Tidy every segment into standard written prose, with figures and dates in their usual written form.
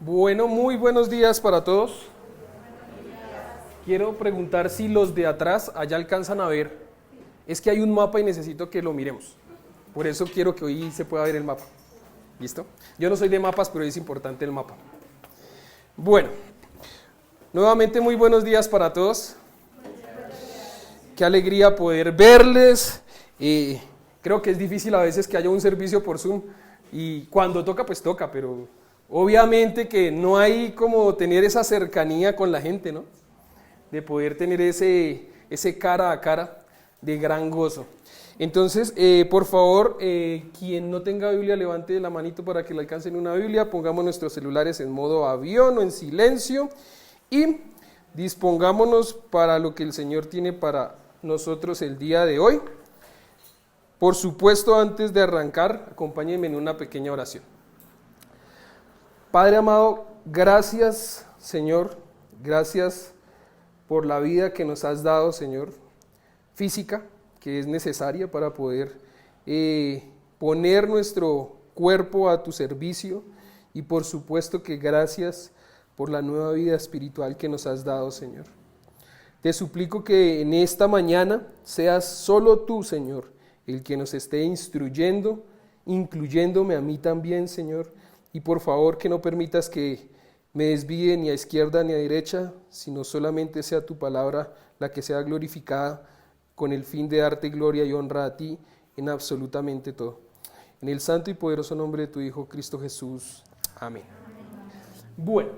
Bueno, muy buenos días para todos. Quiero preguntar si los de atrás allá alcanzan a ver. Es que hay un mapa y necesito que lo miremos. Por eso quiero que hoy se pueda ver el mapa. ¿Listo? Yo no soy de mapas, pero es importante el mapa. Bueno, nuevamente muy buenos días para todos. Qué alegría poder verles. Creo que es difícil a veces que haya un servicio por Zoom y cuando toca, pues toca, pero obviamente que no hay como tener esa cercanía con la gente, ¿no? De poder tener ese cara a cara de gran gozo. Entonces, por favor, quien no tenga Biblia, levante la manito para que le alcancen una Biblia, pongamos nuestros celulares en modo avión o en silencio y dispongámonos para lo que el Señor tiene para nosotros el día de hoy. Por supuesto, antes de arrancar, acompáñenme en una pequeña oración. Padre amado, gracias, Señor, gracias por la vida que nos has dado, Señor, física, que es necesaria para poder poner nuestro cuerpo a tu servicio, y por supuesto que gracias por la nueva vida espiritual que nos has dado, Señor. Te suplico que en esta mañana seas solo tú, Señor, el que nos esté instruyendo, incluyéndome a mí también, Señor, y por favor que no permitas que me desvíe ni a izquierda ni a derecha, sino solamente sea tu palabra la que sea glorificada con el fin de darte gloria y honra a ti en absolutamente todo. En el santo y poderoso nombre de tu Hijo Cristo Jesús. Amén. Bueno,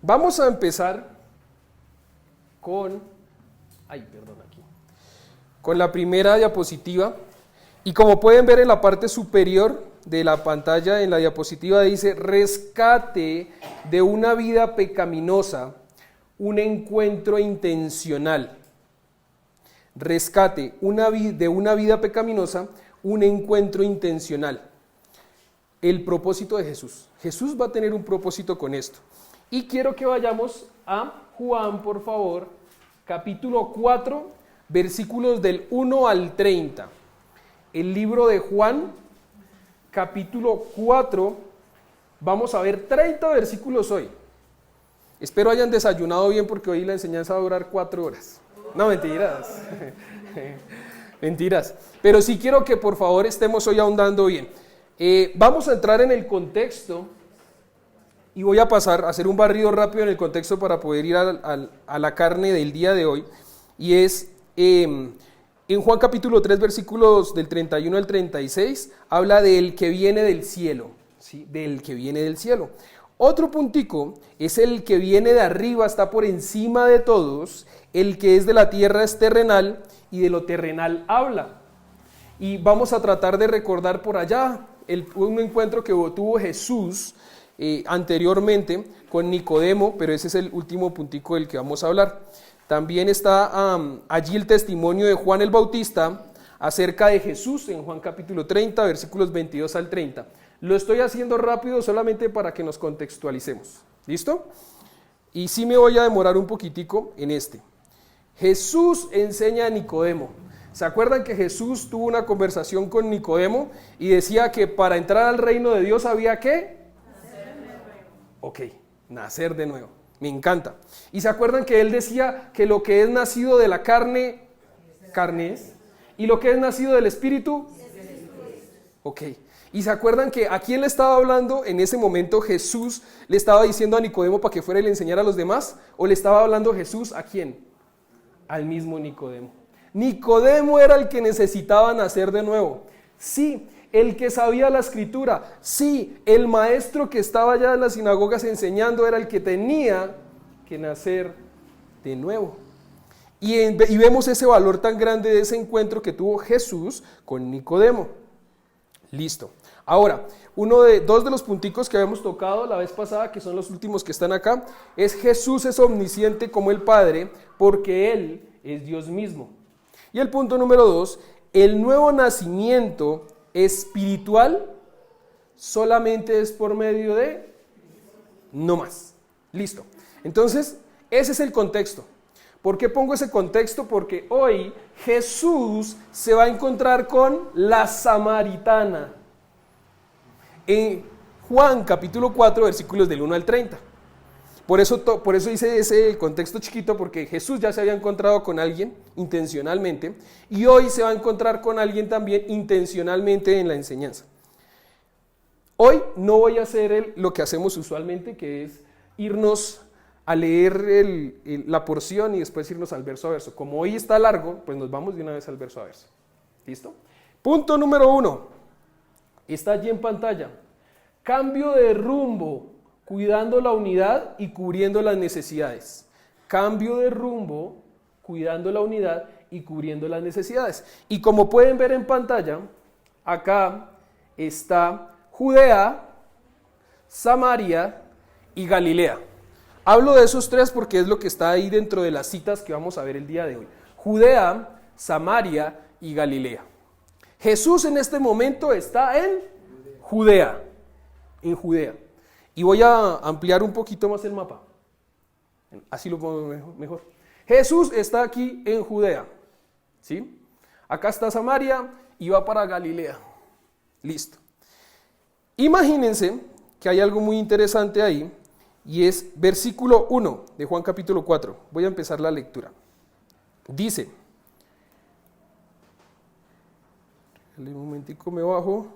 vamos a empezar con la primera diapositiva. Y como pueden ver en la parte superior de la pantalla, en la diapositiva dice: rescate de una vida pecaminosa, un encuentro intencional. Rescate de una vida pecaminosa, un encuentro intencional. El propósito de Jesús. Jesús va a tener un propósito con esto. Y quiero que vayamos a Juan, por favor, capítulo 4, versículos del 1 al 30. El libro de Juan, capítulo 4, vamos a ver 30 versículos hoy. Espero hayan desayunado bien porque hoy la enseñanza va a durar 4 horas. No, mentiras. Mentiras. Pero sí quiero que por favor estemos hoy ahondando bien. Vamos a entrar en el contexto y voy a pasar a hacer un barrido rápido en el contexto para poder ir a la carne del día de hoy. Y es... en Juan capítulo 3, versículos del 31 al 36, habla del que viene del cielo, ¿sí? Del que viene del cielo. Otro puntico es el que viene de arriba, está por encima de todos, el que es de la tierra es terrenal y de lo terrenal habla. Y vamos a tratar de recordar por allá un encuentro que tuvo Jesús anteriormente con Nicodemo, pero ese es el último puntico del que vamos a hablar. También está allí el testimonio de Juan el Bautista acerca de Jesús en Juan capítulo 30, versículos 22 al 30. Lo estoy haciendo rápido solamente para que nos contextualicemos. ¿Listo? Y sí me voy a demorar un poquitico en este. Jesús enseña a Nicodemo. ¿Se acuerdan que Jesús tuvo una conversación con Nicodemo y decía que para entrar al reino de Dios había que? Nacer de nuevo. Ok, nacer de nuevo. Me encanta. ¿Y se acuerdan que él decía que lo que es nacido de la carne, carne es? ¿Y lo que es nacido del espíritu? Ok. ¿Y se acuerdan que a quién le estaba hablando en ese momento? Jesús le estaba diciendo a Nicodemo para que fuera y le enseñara a los demás. ¿O le estaba hablando Jesús a quién? Al mismo Nicodemo. Nicodemo era el que necesitaba nacer de nuevo. Sí, el que sabía la escritura. Sí, el maestro que estaba allá en las sinagogas enseñando era el que tenía que nacer de nuevo. Y vemos ese valor tan grande de ese encuentro que tuvo Jesús con Nicodemo. Listo. Ahora, dos de los punticos que habíamos tocado la vez pasada, que son los últimos que están acá, es Jesús es omnisciente como el Padre, porque Él es Dios mismo. Y el punto número 2, el nuevo nacimiento espiritual solamente es por medio de no más. Listo. Entonces, ese es el contexto. ¿Por qué pongo ese contexto? Porque hoy Jesús se va a encontrar con la samaritana. Juan capítulo 4, versículos del 1 al 30. Por eso hice ese contexto chiquito, porque Jesús ya se había encontrado con alguien intencionalmente y hoy se va a encontrar con alguien también intencionalmente en la enseñanza. Hoy no voy a hacer lo que hacemos usualmente, que es irnos a leer la porción y después irnos al verso a verso. Como hoy está largo, pues nos vamos de una vez al verso a verso. ¿Listo? Punto número 1. Está allí en pantalla. Cambio de rumbo, cuidando la unidad y cubriendo las necesidades. Cambio de rumbo, cuidando la unidad y cubriendo las necesidades. Y como pueden ver en pantalla, acá está Judea, Samaria y Galilea. Hablo de esos tres porque es lo que está ahí dentro de las citas que vamos a ver el día de hoy. Judea, Samaria y Galilea. Jesús en este momento está en Judea. En Judea. Y voy a ampliar un poquito más el mapa. Así lo pongo mejor. Jesús está aquí en Judea. ¿Sí? Acá está Samaria y va para Galilea. Listo. Imagínense que hay algo muy interesante ahí y es versículo 1 de Juan capítulo 4. Voy a empezar la lectura. Dice, un momentico me bajo.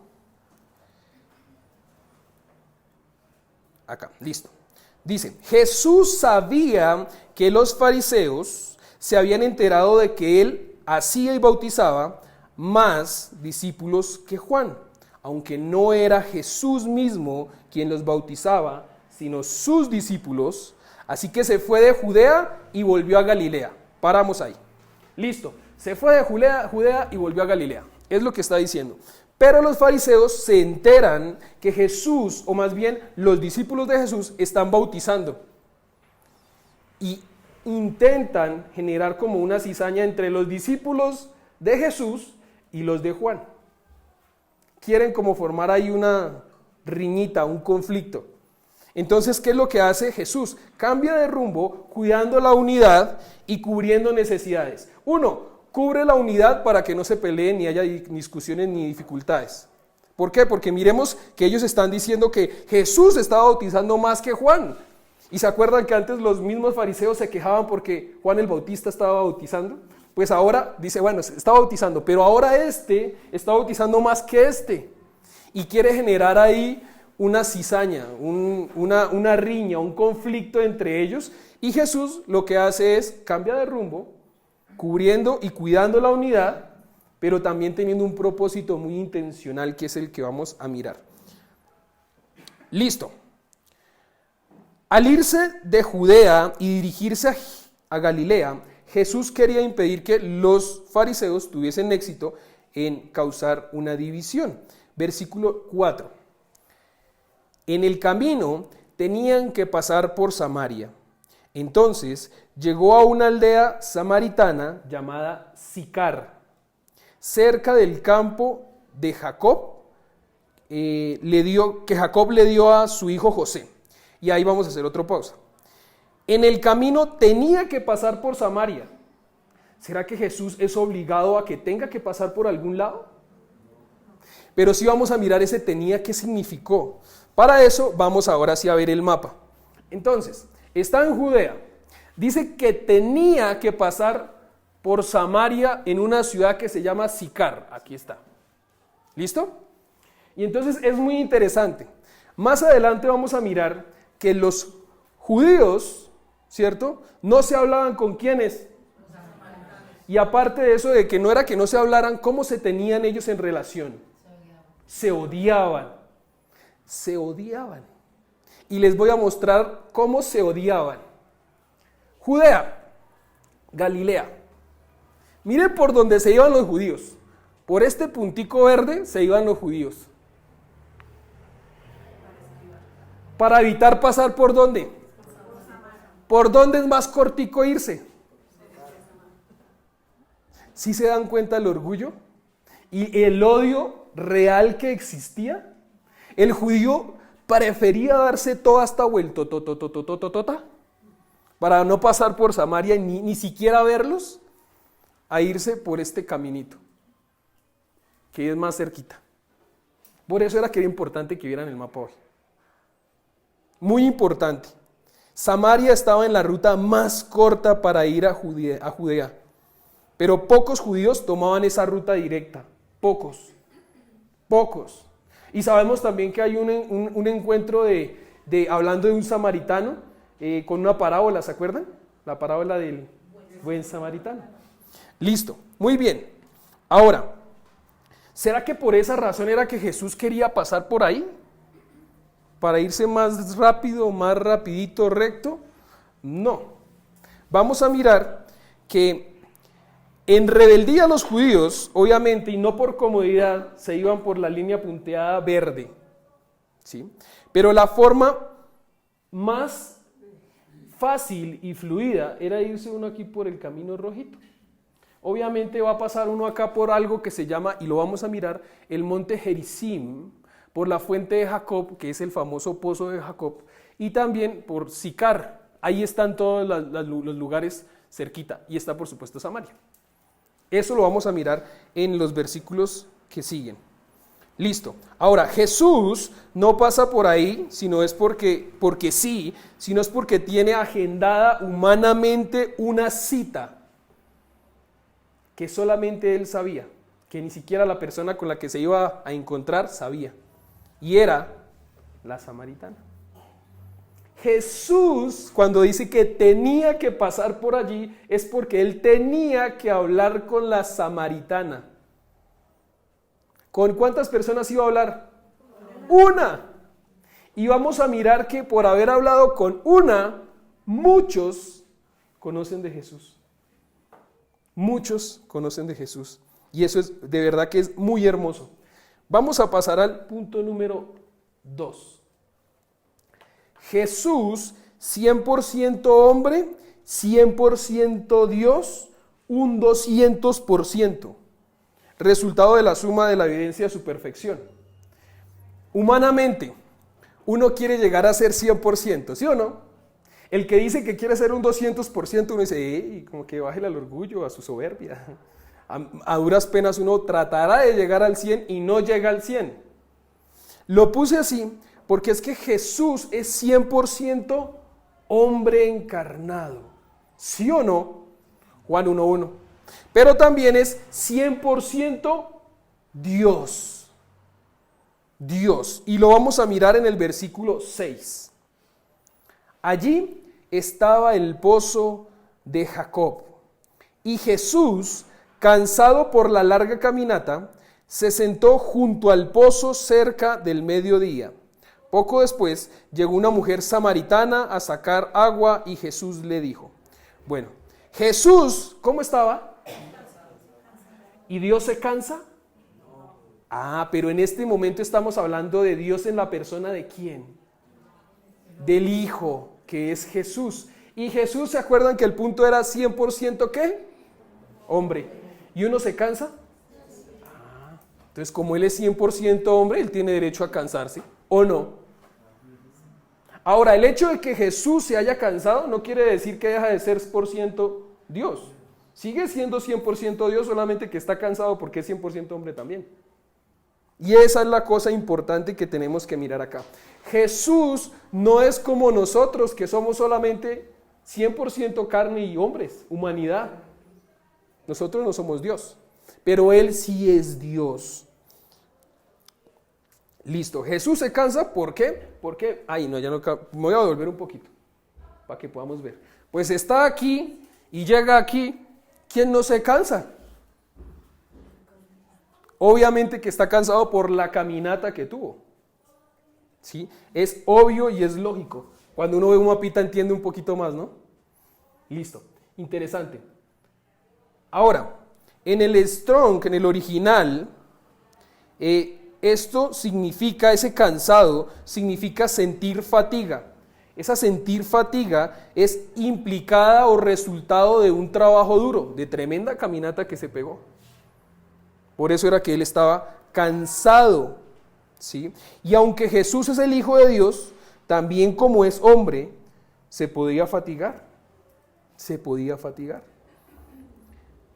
Acá, listo. Dice, Jesús sabía que los fariseos se habían enterado de que él hacía y bautizaba más discípulos que Juan, aunque no era Jesús mismo quien los bautizaba, sino sus discípulos. Así que se fue de Judea y volvió a Galilea. Paramos ahí. Listo. Se fue de Judea y volvió a Galilea. Es lo que está diciendo. Pero los fariseos se enteran que Jesús, o más bien los discípulos de Jesús, están bautizando. Y intentan generar como una cizaña entre los discípulos de Jesús y los de Juan. Quieren como formar ahí una riñita, un conflicto. Entonces, ¿qué es lo que hace Jesús? Cambia de rumbo, cuidando la unidad y cubriendo necesidades. Uno, cubre la unidad para que no se peleen ni haya discusiones ni dificultades. ¿Por qué? Porque miremos que ellos están diciendo que Jesús estaba bautizando más que Juan. ¿Y se acuerdan que antes los mismos fariseos se quejaban porque Juan el Bautista estaba bautizando? Pues ahora dice, bueno, está bautizando, pero ahora este está bautizando más que este. Y quiere generar ahí una cizaña, una riña, un conflicto entre ellos. Y Jesús lo que hace es cambia de rumbo, cubriendo y cuidando la unidad, pero también teniendo un propósito muy intencional que es el que vamos a mirar. Listo. Al irse de Judea y dirigirse a Galilea, Jesús quería impedir que los fariseos tuviesen éxito en causar una división. Versículo 4. En el camino tenían que pasar por Samaria. Entonces llegó a una aldea samaritana llamada Sicar, cerca del campo de Jacob, que Jacob le dio a su hijo José. Y ahí vamos a hacer otra pausa. En el camino tenía que pasar por Samaria. ¿Será que Jesús es obligado a que tenga que pasar por algún lado? Pero sí vamos a mirar ese tenía, ¿qué significó? Para eso vamos ahora sí a ver el mapa. Entonces, está en Judea. Dice que tenía que pasar por Samaria en una ciudad que se llama Sicar. Aquí está. ¿Listo? Y entonces es muy interesante. Más adelante vamos a mirar que los judíos, ¿cierto? No se hablaban con quiénes. Y aparte de eso, de que no era que no se hablaran, ¿cómo se tenían ellos en relación? Se odiaban. Se odiaban. Y les voy a mostrar cómo se odiaban. Judea, Galilea. Miren por donde se iban los judíos. Por este puntico verde se iban los judíos. Para evitar pasar por ¿dónde? ¿Por dónde es más cortico irse? ¿Sí se dan cuenta el orgullo y el odio real que existía? El judío prefería darse toda esta vuelta para no pasar por Samaria y ni siquiera verlos, a irse por este caminito, que es más cerquita. Por eso era que era importante que vieran el mapa hoy. Muy importante. Samaria estaba en la ruta más corta para ir a Judea, pero pocos judíos tomaban esa ruta directa, pocos. Y sabemos también que hay un encuentro hablando de un samaritano con una parábola, ¿se acuerdan? La parábola del buen samaritano. Listo, muy bien. Ahora, ¿será que por esa razón era que Jesús quería pasar por ahí? ¿Para irse más rápido, más rapidito, recto? No. Vamos a mirar que en rebeldía los judíos, obviamente, y no por comodidad, se iban por la línea punteada verde, ¿sí? Pero la forma más fácil y fluida era irse uno aquí por el camino rojito. Obviamente va a pasar uno acá por algo que se llama, y lo vamos a mirar, el monte Gerizim, por la fuente de Jacob, que es el famoso pozo de Jacob, y también por Sicar. Ahí están todos los lugares cerquita, y está por supuesto Samaria. Eso lo vamos a mirar en los versículos que siguen. Listo. Ahora, Jesús no pasa por ahí, sino es porque sí, sino es porque tiene agendada humanamente una cita que solamente él sabía, que ni siquiera la persona con la que se iba a encontrar sabía. Y era la samaritana. Jesús, cuando dice que tenía que pasar por allí, es porque él tenía que hablar con la samaritana. ¿Con cuántas personas iba a hablar? Una. Y vamos a mirar que por haber hablado con una, muchos conocen de Jesús. Muchos conocen de Jesús. Y eso es de verdad que es muy hermoso. Vamos a pasar al punto número 2. Jesús, 100% hombre, 100% Dios, un 200%. Resultado de la suma de la evidencia de su perfección. Humanamente, uno quiere llegar a ser 100%, ¿sí o no? El que dice que quiere ser un 200%, uno dice, como que bájele al orgullo, a su soberbia. A duras penas uno tratará de llegar al 100 y no llega al 100. Lo puse así porque es que Jesús es 100% hombre encarnado. ¿Sí o no? Juan 1:1. Pero también es 100% Dios. Dios. Y lo vamos a mirar en el versículo 6. Allí estaba el pozo de Jacob. Y Jesús, cansado por la larga caminata, se sentó junto al pozo cerca del mediodía. Poco después llegó una mujer samaritana a sacar agua y Jesús le dijo. Bueno, Jesús, ¿cómo estaba? ¿Y Dios se cansa? Pero en este momento estamos hablando de Dios en la persona de ¿quién? Del Hijo, que es Jesús. Y Jesús, ¿se acuerdan que el punto era 100% qué? Hombre. ¿Y uno se cansa? Entonces, como Él es 100% hombre, Él tiene derecho a cansarse, ¿o no? Ahora, el hecho de que Jesús se haya cansado no quiere decir que deja de ser 100% Dios. Sigue siendo 100% Dios, solamente que está cansado porque es 100% hombre también. Y esa es la cosa importante que tenemos que mirar acá. Jesús no es como nosotros, que somos solamente 100% carne y hombres, humanidad. Nosotros no somos Dios, pero Él sí es Dios. Listo, Jesús se cansa, ¿por qué? Porque, me voy a volver un poquito, para que podamos ver. Pues está aquí y llega aquí, ¿quién no se cansa? Obviamente que está cansado por la caminata que tuvo. ¿Sí? Es obvio y es lógico. Cuando uno ve un mapita entiende un poquito más, ¿no? Listo, interesante. Ahora, en el Strong, en el original, esto significa, ese cansado, significa sentir fatiga. Esa sentir fatiga es implicada o resultado de un trabajo duro, de tremenda caminata que se pegó. Por eso era que él estaba cansado, ¿sí? Y aunque Jesús es el Hijo de Dios, también como es hombre, se podía fatigar. Se podía fatigar.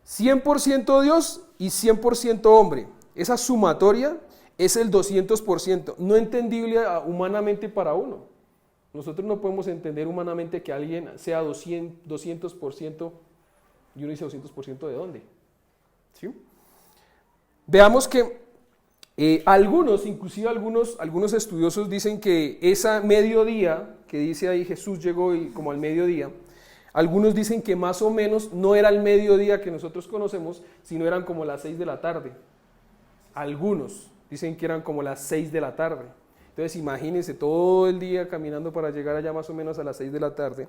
100% Dios y 100% hombre. Esa sumatoria es el 200%, no entendible humanamente para uno. Nosotros no podemos entender humanamente que alguien sea 200% y uno dice 200% ¿de dónde? ¿Sí? Veamos que inclusive algunos estudiosos dicen que ese mediodía, que dice ahí Jesús llegó y como al mediodía, algunos dicen que más o menos no era el mediodía que nosotros conocemos, sino eran como las 6 de la tarde. Algunos dicen que eran como las 6 de la tarde. Entonces imagínense todo el día caminando para llegar allá más o menos a las 6 de la tarde.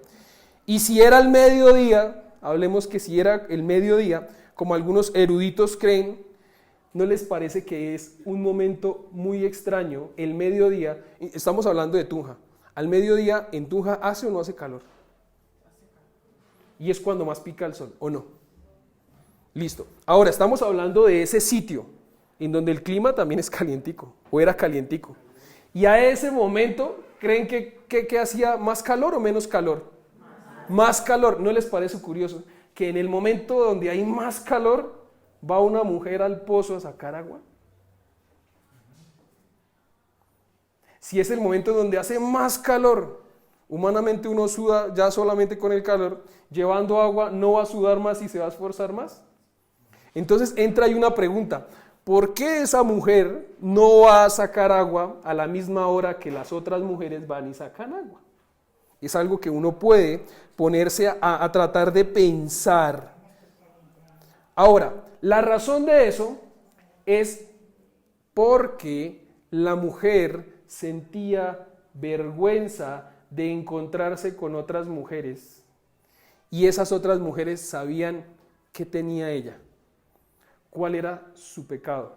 Y si era el mediodía, hablemos que si era el mediodía, como algunos eruditos creen, ¿no les parece que es un momento muy extraño el mediodía? Estamos hablando de Tunja. Al mediodía en Tunja ¿hace o no hace calor? Y es cuando más pica el sol, ¿o no? Listo. Ahora estamos hablando de ese sitio en donde el clima también es calientico, o era calientico. Y a ese momento, ¿creen que hacía más calor o menos calor? Más calor. ¿No les parece curioso que en el momento donde hay más calor, va una mujer al pozo a sacar agua? Si es el momento donde hace más calor, humanamente uno suda ya solamente con el calor, llevando agua no va a sudar más y se va a esforzar más. Entonces entra ahí una pregunta, ¿por qué esa mujer no va a sacar agua a la misma hora que las otras mujeres van y sacan agua? Es algo que uno puede ponerse a tratar de pensar. Ahora, la razón de eso es porque la mujer sentía vergüenza de encontrarse con otras mujeres y esas otras mujeres sabían qué tenía ella, cuál era su pecado.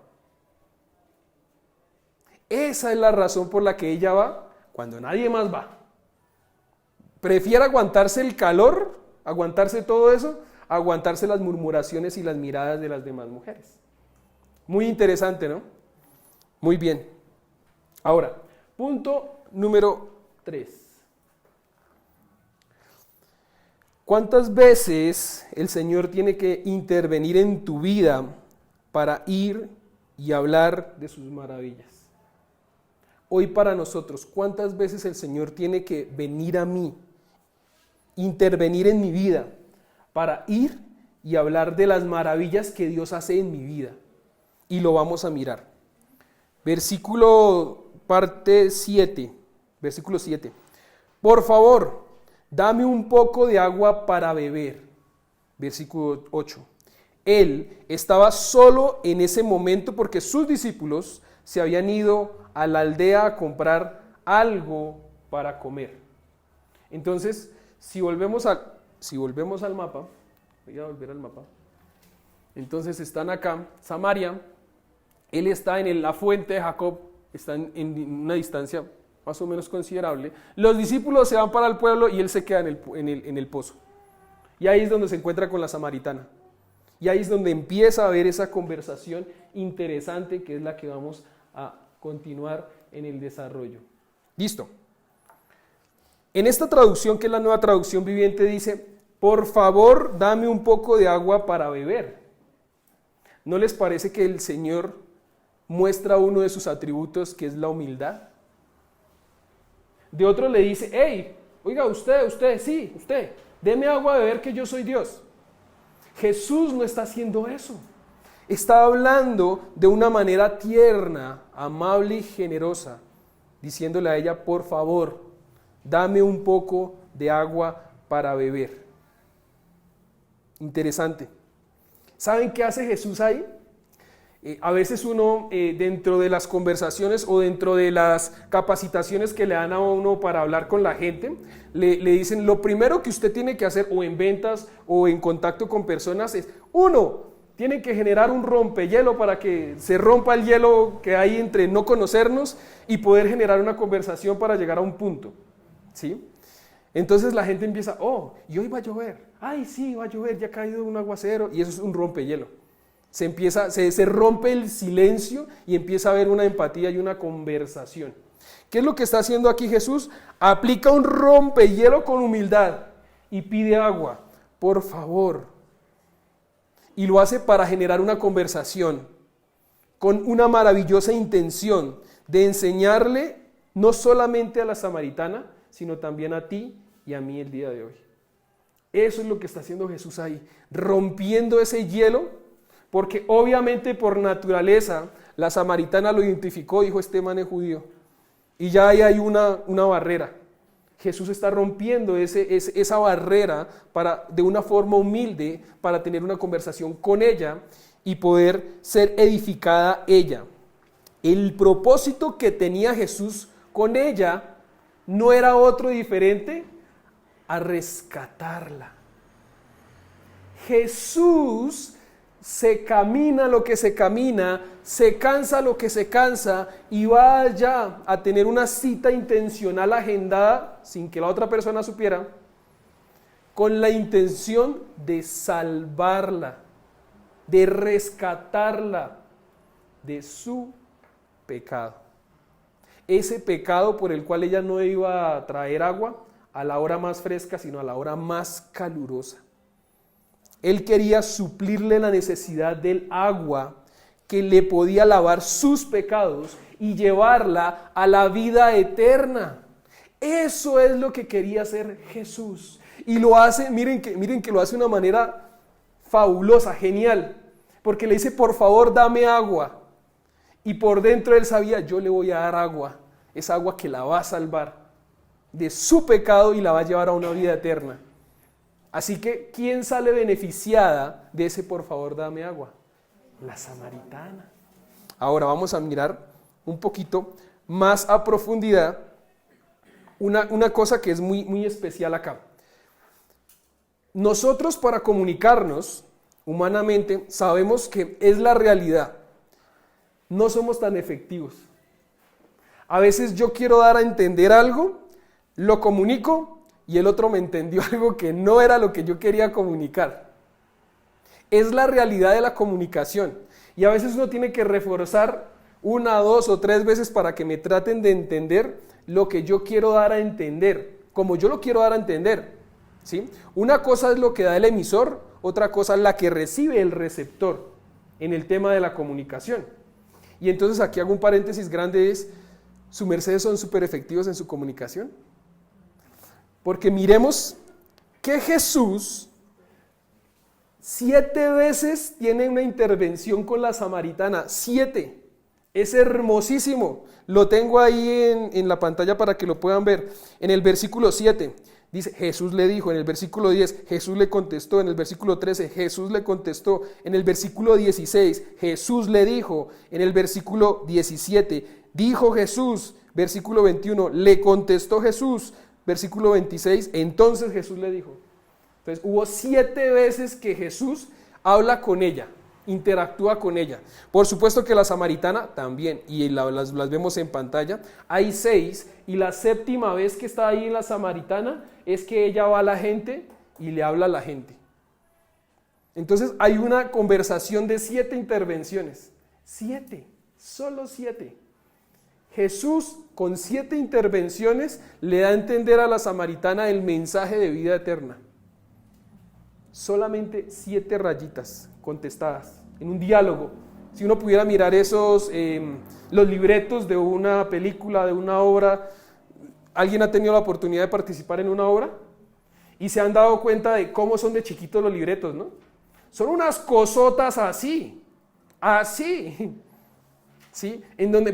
Esa es la razón por la que ella va cuando nadie más va. Prefiere aguantarse el calor, aguantarse todo eso, aguantarse las murmuraciones y las miradas de las demás mujeres. Muy interesante, ¿no? Muy bien. Ahora, punto número 3. ¿Cuántas veces el Señor tiene que intervenir en tu vida para ir y hablar de sus maravillas? Hoy para nosotros, ¿cuántas veces el Señor tiene que venir a mí, intervenir en mi vida, para ir y hablar de las maravillas que Dios hace en mi vida? Y lo vamos a mirar. Parte 7, versículo 7. Por favor, dame un poco de agua para beber. Versículo 8. Él estaba solo en ese momento porque sus discípulos se habían ido a la aldea a comprar algo para comer. Entonces, si volvemos al mapa, voy a volver al mapa. Entonces están acá, Samaria, él está en la fuente de Jacob, están en una distancia más o menos considerable. Los discípulos se van para el pueblo y él se queda en el pozo. Y ahí es donde se encuentra con la samaritana. Y ahí es donde empieza a haber esa conversación interesante que es la que vamos a continuar en el desarrollo. Listo. En esta traducción, que es la Nueva Traducción Viviente, dice, por favor, dame un poco de agua para beber. ¿No les parece que el Señor muestra uno de sus atributos, que es la humildad? De otro le dice, hey, oiga, usted, deme agua a beber que yo soy Dios. Jesús no está haciendo eso. Está hablando de una manera tierna, amable y generosa, diciéndole a ella, por favor, dame un poco de agua para beber. Interesante. ¿Saben qué hace Jesús ahí? A veces uno dentro de las conversaciones o dentro de las capacitaciones que le dan a uno para hablar con la gente, le dicen lo primero que usted tiene que hacer o en ventas o en contacto con personas es, tiene que generar un rompehielo para que se rompa el hielo que hay entre no conocernos y poder generar una conversación para llegar a un punto, ¿sí? Entonces la gente empieza, y hoy va a llover, ay sí, va a llover, ya ha caído un aguacero, y eso es un rompehielo. Se rompe el silencio y empieza a haber una empatía y una conversación. ¿Qué es lo que está haciendo aquí Jesús? Aplica un rompehielo con humildad y pide agua, por favor. Y lo hace para generar una conversación con una maravillosa intención de enseñarle no solamente a la samaritana, sino también a ti y a mí el día de hoy. Eso es lo que está haciendo Jesús ahí, rompiendo ese hielo, porque obviamente por naturaleza la samaritana lo identificó, dijo, este man es judío, y ya ahí hay una barrera. Jesús está rompiendo esa barrera de una forma humilde para tener una conversación con ella y poder ser edificada ella. El propósito que tenía Jesús con ella no era otro diferente a rescatarla. Jesús se camina lo que se camina, se cansa lo que se cansa y va allá a tener una cita intencional agendada sin que la otra persona supiera, con la intención de salvarla, de rescatarla de su pecado. Ese pecado por el cual ella no iba a traer agua a la hora más fresca, sino a la hora más calurosa. Él quería suplirle la necesidad del agua que le podía lavar sus pecados y llevarla a la vida eterna. Eso es lo que quería hacer Jesús. Y lo hace, miren que lo hace de una manera fabulosa, genial. Porque le dice, por favor, dame agua. Y por dentro él sabía, yo le voy a dar agua. Es agua que la va a salvar de su pecado y la va a llevar a una vida eterna. Así que, ¿quién sale beneficiada de ese por favor dame agua? La samaritana. Ahora vamos a mirar un poquito más a profundidad una cosa que es muy, muy especial acá. Nosotros para comunicarnos humanamente sabemos que es la realidad. No somos tan efectivos. A veces yo quiero dar a entender algo, lo comunico y el otro me entendió algo que no era lo que yo quería comunicar. Es la realidad de la comunicación. Y a veces uno tiene que reforzar 1, 2 o 3 veces para que me traten de entender lo que yo quiero dar a entender, como yo lo quiero dar a entender. ¿Sí? Una cosa es lo que da el emisor, otra cosa es la que recibe el receptor en el tema de la comunicación. Y entonces aquí hago un paréntesis grande, ¿su merced son súper efectivos en su comunicación? Porque miremos que Jesús 7 veces tiene una intervención con la samaritana, 7. Es hermosísimo. Lo tengo ahí en la pantalla para que lo puedan ver. En el versículo 7 dice, Jesús le dijo. En el versículo 10, Jesús le contestó. En el versículo 13, Jesús le contestó. En el versículo 16, Jesús le dijo. En el versículo 17, dijo Jesús. Versículo 21, le contestó Jesús. Versículo 26, entonces Jesús le dijo. Entonces hubo 7 veces que Jesús habla con ella, interactúa con ella. Por supuesto que la samaritana también, y las vemos en pantalla. Hay 6, y la 7ª vez que está ahí en la samaritana es que ella va a la gente y le habla a la gente. Entonces hay una conversación de 7 intervenciones. 7, solo 7. Jesús con 7 intervenciones le da a entender a la samaritana el mensaje de vida eterna. Solamente 7 rayitas contestadas en un diálogo. Si uno pudiera mirar los libretos de una película, de una obra, ¿alguien ha tenido la oportunidad de participar en una obra? Y se han dado cuenta de cómo son de chiquitos los libretos, ¿no? Son unas cosotas así. ¿Sí?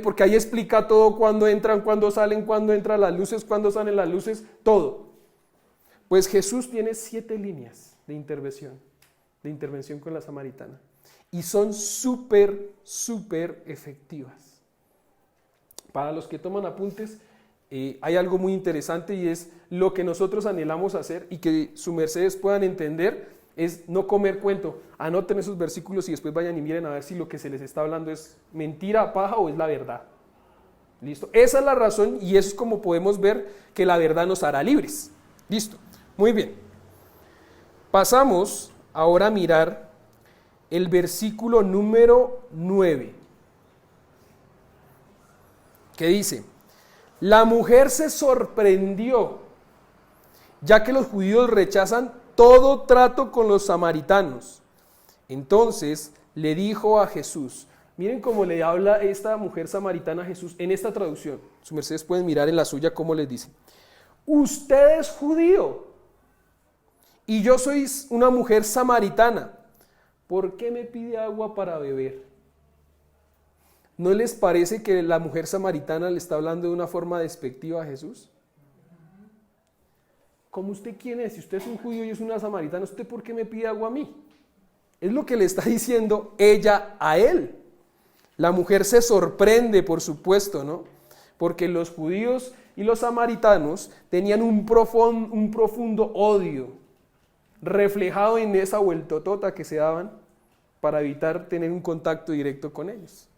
Porque ahí explica todo, cuándo entran, cuándo salen, cuándo entran las luces, cuándo salen las luces, todo. Pues Jesús tiene 7 líneas de intervención con la samaritana. Y son súper efectivas. Para los que toman apuntes, hay algo muy interesante y es lo que nosotros anhelamos hacer y que su mercedes puedan entender. Es no comer cuento, anoten esos versículos y después vayan y miren a ver si lo que se les está hablando es mentira, paja o es la verdad. ¿Listo? Esa es la razón y eso es como podemos ver que la verdad nos hará libres. ¿Listo? Muy bien. Pasamos ahora a mirar el versículo número 9, que dice, la mujer se sorprendió, ya que los judíos rechazan todo trato con los samaritanos. Entonces le dijo a Jesús, miren cómo le habla esta mujer samaritana a Jesús en esta traducción. Su mercedes pueden mirar en la suya cómo les dice. usted es judío y yo soy una mujer samaritana. ¿Por qué me pide agua para beber? ¿No les parece que la mujer samaritana le está hablando de una forma despectiva a Jesús? ¿Cómo usted quién es? Si usted es un judío y es una samaritana, ¿usted por qué me pide agua a mí? Es lo que le está diciendo ella a él. La mujer se sorprende, por supuesto, ¿no? Porque los judíos y los samaritanos tenían un profundo odio reflejado en esa vueltotota que se daban para evitar tener un contacto directo con ellos.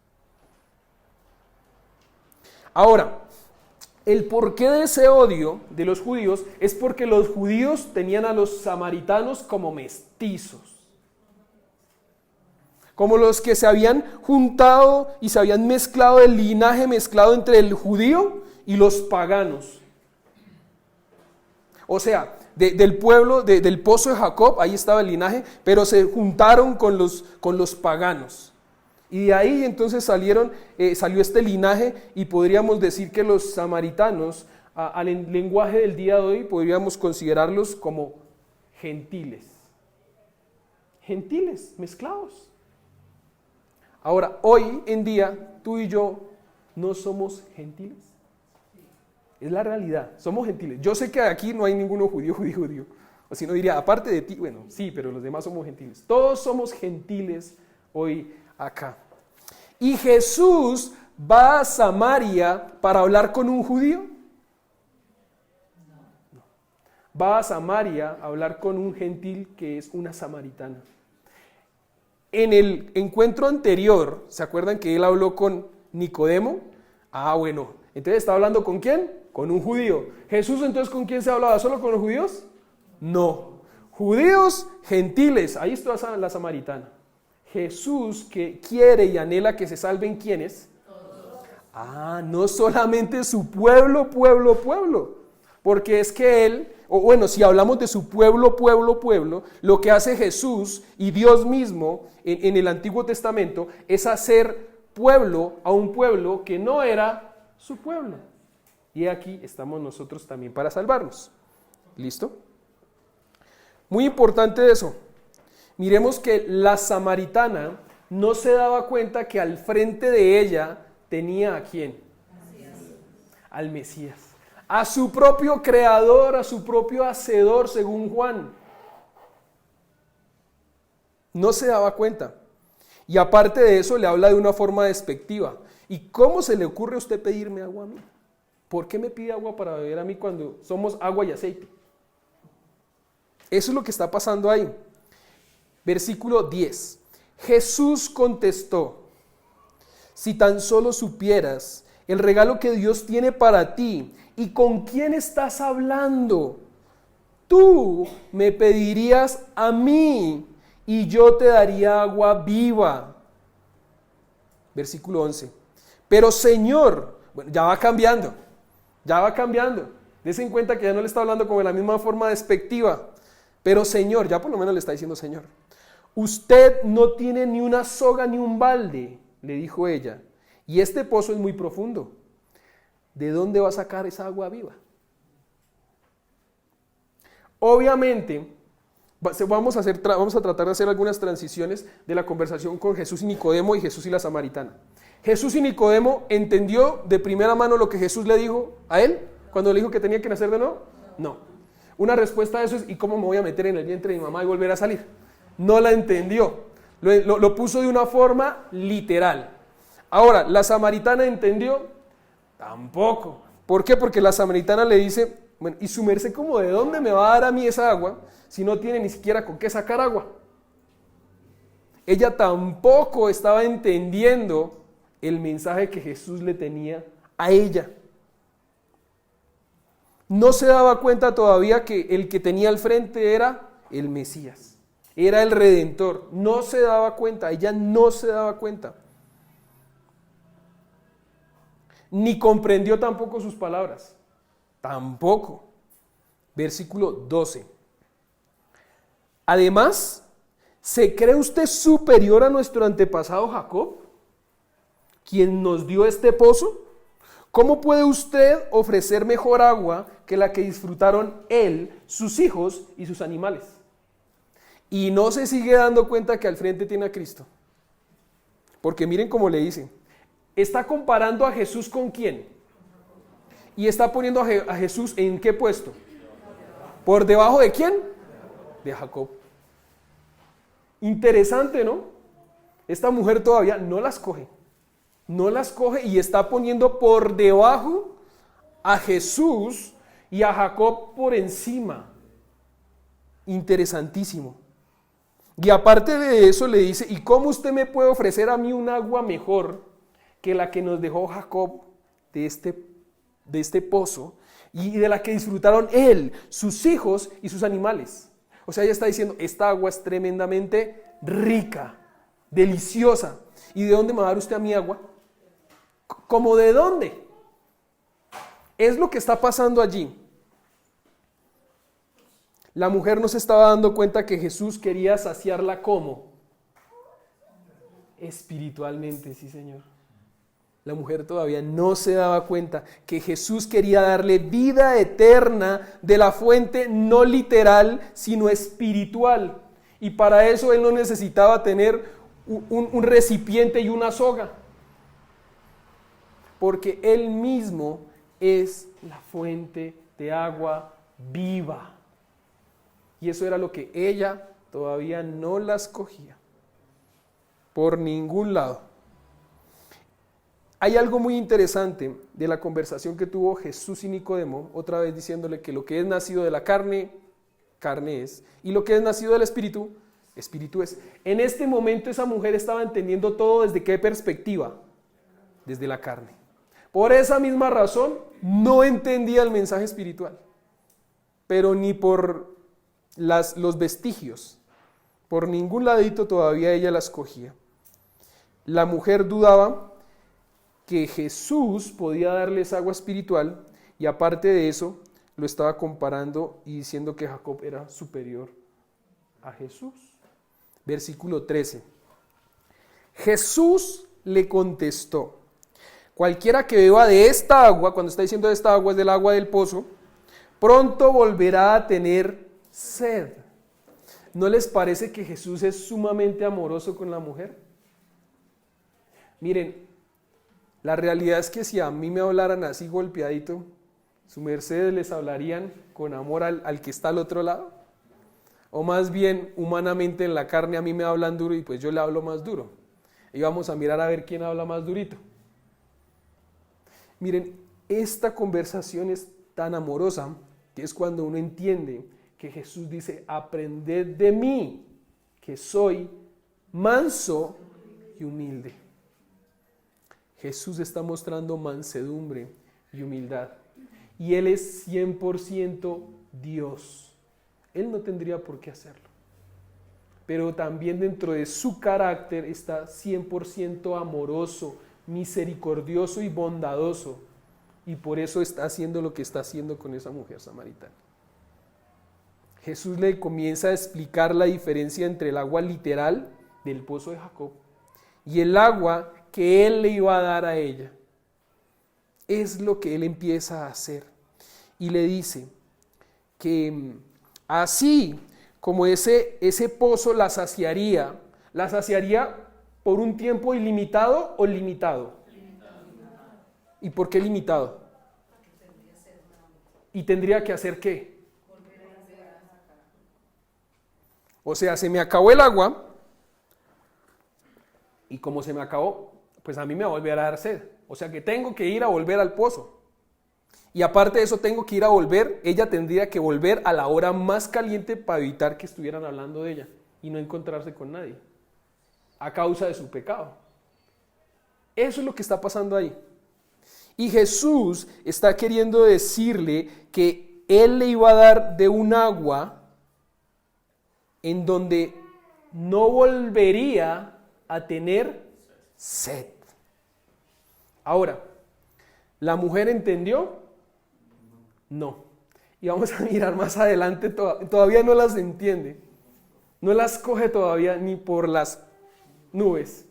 Ahora, el porqué de ese odio de los judíos es porque los judíos tenían a los samaritanos como mestizos, como los que se habían juntado y se habían mezclado, el linaje mezclado entre el judío y los paganos. O sea, del pueblo, del pozo de Jacob, ahí estaba el linaje, pero se juntaron con los paganos. Y de ahí entonces salió este linaje, y podríamos decir que los samaritanos, al lenguaje del día de hoy, podríamos considerarlos como gentiles. Gentiles, mezclados. Ahora, hoy en día, tú y yo no somos gentiles. Es la realidad, somos gentiles. Yo sé que aquí no hay ninguno judío. O si no diría, aparte de ti, bueno, sí, pero los demás somos gentiles. Todos somos gentiles hoy acá. ¿Y Jesús va a Samaria para hablar con un judío? No. Va a Samaria a hablar con un gentil que es una samaritana. En el encuentro anterior, ¿se acuerdan que él habló con Nicodemo? Bueno, entonces ¿está hablando con quién? Con un judío. ¿Jesús entonces con quién se hablaba? ¿Solo con los judíos? No. Judíos, gentiles, ahí está la samaritana. Jesús que quiere y anhela que se salven ¿quiénes? Todos. No solamente su pueblo. Porque es que él, si hablamos de su pueblo, lo que hace Jesús y Dios mismo en el Antiguo Testamento es hacer pueblo a un pueblo que no era su pueblo. Y aquí estamos nosotros también para salvarnos. ¿Listo? Muy importante eso. Miremos que la samaritana no se daba cuenta que al frente de ella tenía ¿a quién? Al Mesías. A su propio creador, a su propio hacedor, según Juan. No se daba cuenta. Y aparte de eso, le habla de una forma despectiva. ¿Y cómo se le ocurre a usted pedirme agua a mí? ¿Por qué me pide agua para beber a mí cuando somos agua y aceite? Eso es lo que está pasando ahí. Versículo 10. Jesús contestó: si tan solo supieras el regalo que Dios tiene para ti y con quién estás hablando, tú me pedirías a mí y yo te daría agua viva. Versículo 11. Pero Señor, ya va cambiando. Dese en cuenta que ya no le está hablando como de la misma forma despectiva. Pero Señor, ya por lo menos le está diciendo Señor. Usted no tiene ni una soga ni un balde, le dijo ella, y este pozo es muy profundo. ¿De dónde va a sacar esa agua viva? Obviamente, vamos a tratar de hacer algunas transiciones de la conversación con Jesús y Nicodemo y Jesús y la samaritana. Jesús y Nicodemo entendió de primera mano lo que Jesús le dijo a él cuando le dijo que tenía que nacer de nuevo. No. Una respuesta a eso es: ¿y cómo me voy a meter en el vientre de mi mamá y volver a salir? No la entendió. Lo puso de una forma literal. Ahora, ¿la samaritana entendió? Tampoco. ¿Por qué? Porque la samaritana le dice: bueno, ¿y su merced cómo de dónde me va a dar a mí esa agua si no tiene ni siquiera con qué sacar agua? Ella tampoco estaba entendiendo el mensaje que Jesús le tenía a ella. No se daba cuenta todavía que el que tenía al frente era el Mesías, era el Redentor. No se daba cuenta, ella no se daba cuenta. Ni comprendió tampoco sus palabras, tampoco. Versículo 12. Además, ¿se cree usted superior a nuestro antepasado Jacob, quien nos dio este pozo? ¿cómo puede usted ofrecer mejor agua que la que disfrutaron él, sus hijos y sus animales? Y no se sigue dando cuenta que al frente tiene a Cristo. Porque miren cómo le dice. Está comparando a Jesús con quién. Y está poniendo a Jesús ¿en qué puesto? ¿Por debajo de quién? De Jacob. Interesante, ¿no? Esta mujer todavía no las coge. No las coge y está poniendo por debajo a Jesús y a Jacob por encima. Interesantísimo. Y aparte de eso le dice, ¿y cómo usted me puede ofrecer a mí un agua mejor que la que nos dejó Jacob de este pozo y de la que disfrutaron él, sus hijos y sus animales? O sea, ella está diciendo, esta agua es tremendamente rica, deliciosa. ¿Y de dónde me va a dar usted a mi agua? ¿Cómo de dónde? Es lo que está pasando allí. La mujer no se estaba dando cuenta que Jesús quería saciarla ¿cómo? Espiritualmente, sí, Señor. La mujer todavía no se daba cuenta que Jesús quería darle vida eterna de la fuente no literal, sino espiritual. Y para eso él no necesitaba tener un recipiente y una soga. Porque él mismo es la fuente de agua viva. Y eso era lo que ella todavía no las cogía. Por ningún lado. Hay algo muy interesante de la conversación que tuvo Jesús y Nicodemo, otra vez diciéndole que lo que es nacido de la carne, carne es, y lo que es nacido del espíritu, espíritu es. En este momento esa mujer estaba entendiendo todo desde qué perspectiva, desde la carne. Por esa misma razón no entendía el mensaje espiritual, pero ni por los vestigios, por ningún ladito todavía ella las cogía. La mujer dudaba que Jesús podía darles agua espiritual y aparte de eso lo estaba comparando y diciendo que Jacob era superior a Jesús. Versículo 13. Jesús le contestó, cualquiera que beba de esta agua, cuando está diciendo de esta agua es del agua del pozo, pronto volverá a tener sed. ¿No les parece que Jesús es sumamente amoroso con la mujer? Miren, la realidad es que si a mí me hablaran así golpeadito, su merced les hablarían con amor al que está al otro lado. O más bien, humanamente en la carne a mí me hablan duro y pues yo le hablo más duro. Y vamos a mirar a ver quién habla más durito. Miren, esta conversación es tan amorosa que es cuando uno entiende que Jesús dice, aprended de mí, que soy manso y humilde. Jesús está mostrando mansedumbre y humildad. Y Él es 100% Dios. Él no tendría por qué hacerlo. Pero también dentro de su carácter está 100% amoroso, misericordioso y bondadoso. Y por eso está haciendo lo que está haciendo con esa mujer samaritana. Jesús le comienza a explicar la diferencia entre el agua literal del pozo de Jacob y el agua que Él le iba a dar a ella. Es lo que Él empieza a hacer. Y le dice que así como ese pozo la saciaría por un tiempo ilimitado o limitado. ¿Y por qué limitado? ¿Y tendría que hacer qué? O sea, se me acabó el agua y como se me acabó, pues a mí me va a volver a dar sed. O sea que tengo que ir a volver al pozo. Y aparte de eso tengo que ir a volver, ella tendría que volver a la hora más caliente para evitar que estuvieran hablando de ella y no encontrarse con nadie a causa de su pecado. Eso es lo que está pasando ahí. Y Jesús está queriendo decirle que Él le iba a dar de un agua en donde no volvería a tener sed. Ahora, ¿la mujer entendió? No. Y vamos a mirar más adelante, todavía no las entiende. No las coge todavía ni por las nubes.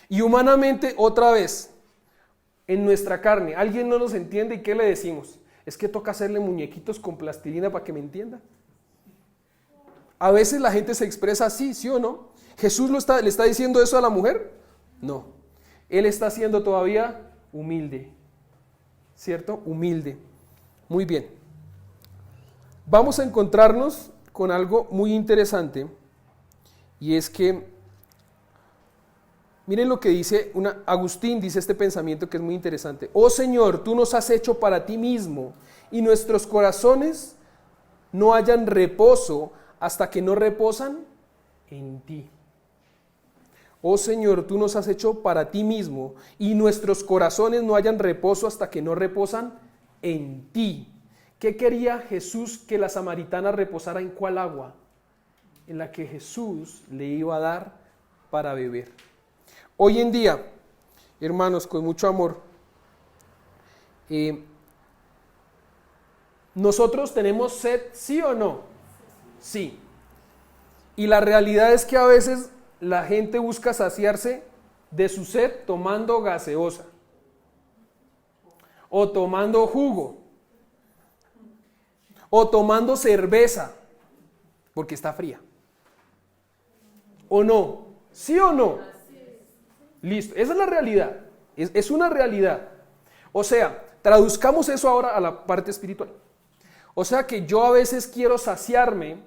Y humanamente, otra vez, en nuestra carne. Alguien no nos entiende y ¿qué le decimos? Es que toca hacerle muñequitos con plastilina para que me entienda. A veces la gente se expresa así, ¿sí o no? ¿Jesús le está diciendo eso a la mujer? No. Él está siendo todavía humilde, ¿cierto? Humilde. Muy bien. Vamos a encontrarnos con algo muy interesante y es que, miren lo que dice Agustín, dice este pensamiento que es muy interesante. Oh Señor, tú nos has hecho para ti mismo y nuestros corazones no hallan reposo hasta que no reposan en ti. Oh Señor, tú nos has hecho para ti mismo y nuestros corazones no hallan reposo hasta que no reposan en ti. ¿Qué quería Jesús que la samaritana reposara en cuál agua? En la que Jesús le iba a dar para beber. Hoy en día, hermanos, con mucho amor, ¿nosotros tenemos sed, sí o no? Sí. Y la realidad es que a veces la gente busca saciarse de su sed tomando gaseosa o tomando jugo o tomando cerveza porque está fría. ¿O no? ¿Sí o no? Listo, esa es la realidad. Es una realidad. O sea, traduzcamos eso ahora a la parte espiritual. O sea que yo a veces quiero saciarme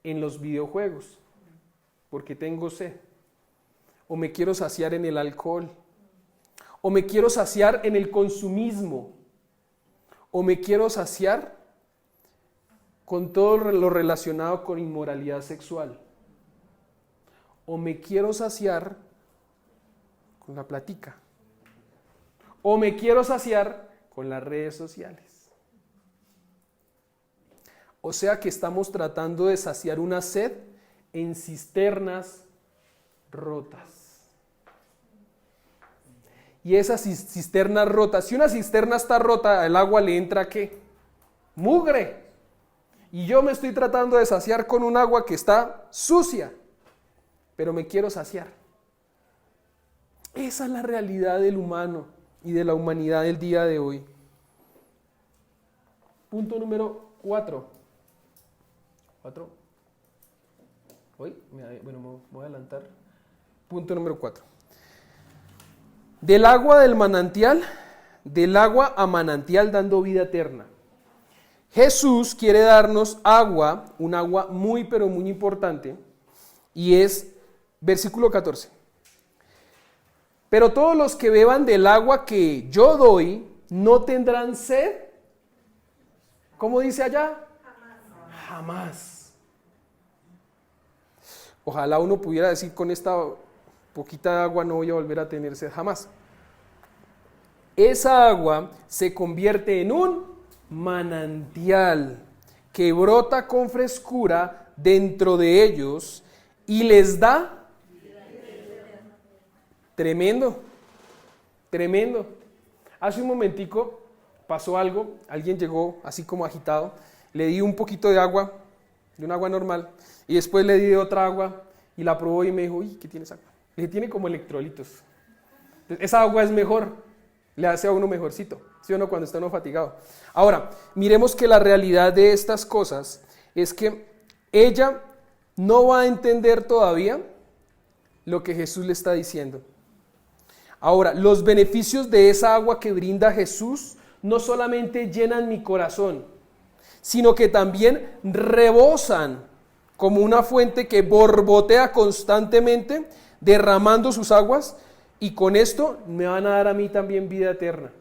en los videojuegos porque tengo sed, o me quiero saciar en el alcohol, o me quiero saciar en el consumismo, o me quiero saciar con todo lo relacionado con inmoralidad sexual, o me quiero saciar con la platica, o me quiero saciar con las redes sociales. O sea que estamos tratando de saciar una sed en cisternas rotas. Y esas cisternas rotas, si una cisterna está rota, el agua le entra ¿qué? Mugre. Y yo me estoy tratando de saciar con un agua que está sucia, pero me quiero saciar. Esa es la realidad del humano y de la humanidad del día de hoy. Punto número 4. Bueno, me voy a adelantar. Punto número 4. Del agua del manantial, del agua a manantial dando vida eterna. Jesús quiere darnos agua, un agua muy pero muy importante, y es versículo 14. Pero todos los que beban del agua que yo doy no tendrán sed. ¿Cómo dice allá? Jamás. Ojalá uno pudiera decir con esta poquita de agua no voy a volver a tener sed jamás. Esa agua se convierte en un manantial que brota con frescura dentro de ellos y les da tremendo. Hace un momentico pasó algo, alguien llegó así como agitado, le di un poquito de agua, de un agua normal, y después le di de otra agua y la probó y me dijo, uy, ¿qué tienes agua? Le dije, tiene como electrolitos. Esa agua es mejor, le hace a uno mejorcito, ¿sí o no? Cuando está uno fatigado. Ahora, miremos que la realidad de estas cosas es que ella no va a entender todavía lo que Jesús le está diciendo. Ahora, los beneficios de esa agua que brinda Jesús no solamente llenan mi corazón, sino que también rebosan como una fuente que borbotea constantemente, derramando sus aguas, y con esto me van a dar a mí también vida eterna.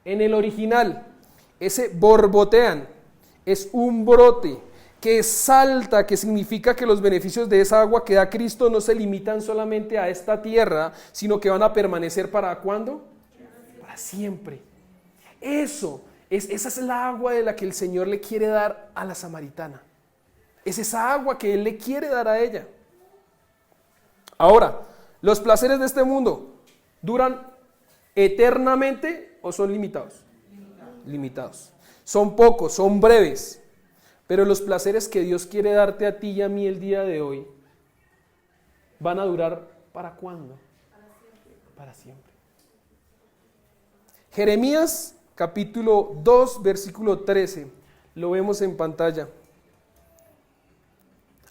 En el original, ese borbotean es un brote que salta, que significa que los beneficios de esa agua que da Cristo no se limitan solamente a esta tierra, sino que van a permanecer ¿para cuándo? Para siempre. Esa es la agua de la que el Señor le quiere dar a la samaritana. Es esa agua que Él le quiere dar a ella. Ahora, ¿los placeres de este mundo duran eternamente o son limitados? Limitados. Son pocos, son breves. Pero los placeres que Dios quiere darte a ti y a mí el día de hoy van a durar ¿para cuándo? Para siempre. Jeremías capítulo 2, versículo 13. Lo vemos en pantalla.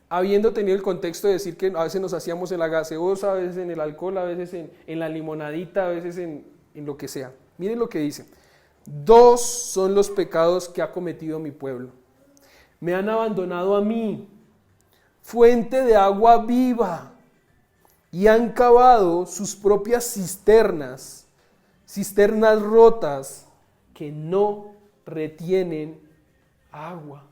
Habiendo tenido el contexto de decir que a veces nos hacíamos en la gaseosa, a veces en el alcohol, a veces en la limonadita, a veces en lo que sea. Miren lo que dice. 2 son los pecados que ha cometido mi pueblo. Me han abandonado a mí, fuente de agua viva, y han cavado sus propias cisternas, cisternas rotas que no retienen agua.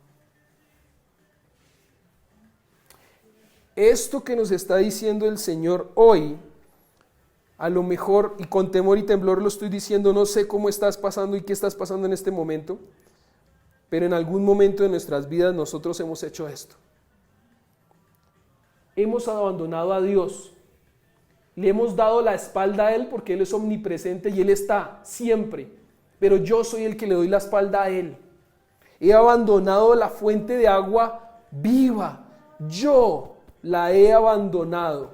Esto que nos está diciendo el Señor hoy, a lo mejor, y con temor y temblor lo estoy diciendo, no sé cómo estás pasando y qué estás pasando en este momento, pero en algún momento de nuestras vidas nosotros hemos hecho esto. Hemos abandonado a Dios, le hemos dado la espalda a Él porque Él es omnipresente y Él está siempre, pero yo soy el que le doy la espalda a Él. He abandonado la fuente de agua viva, yo la he abandonado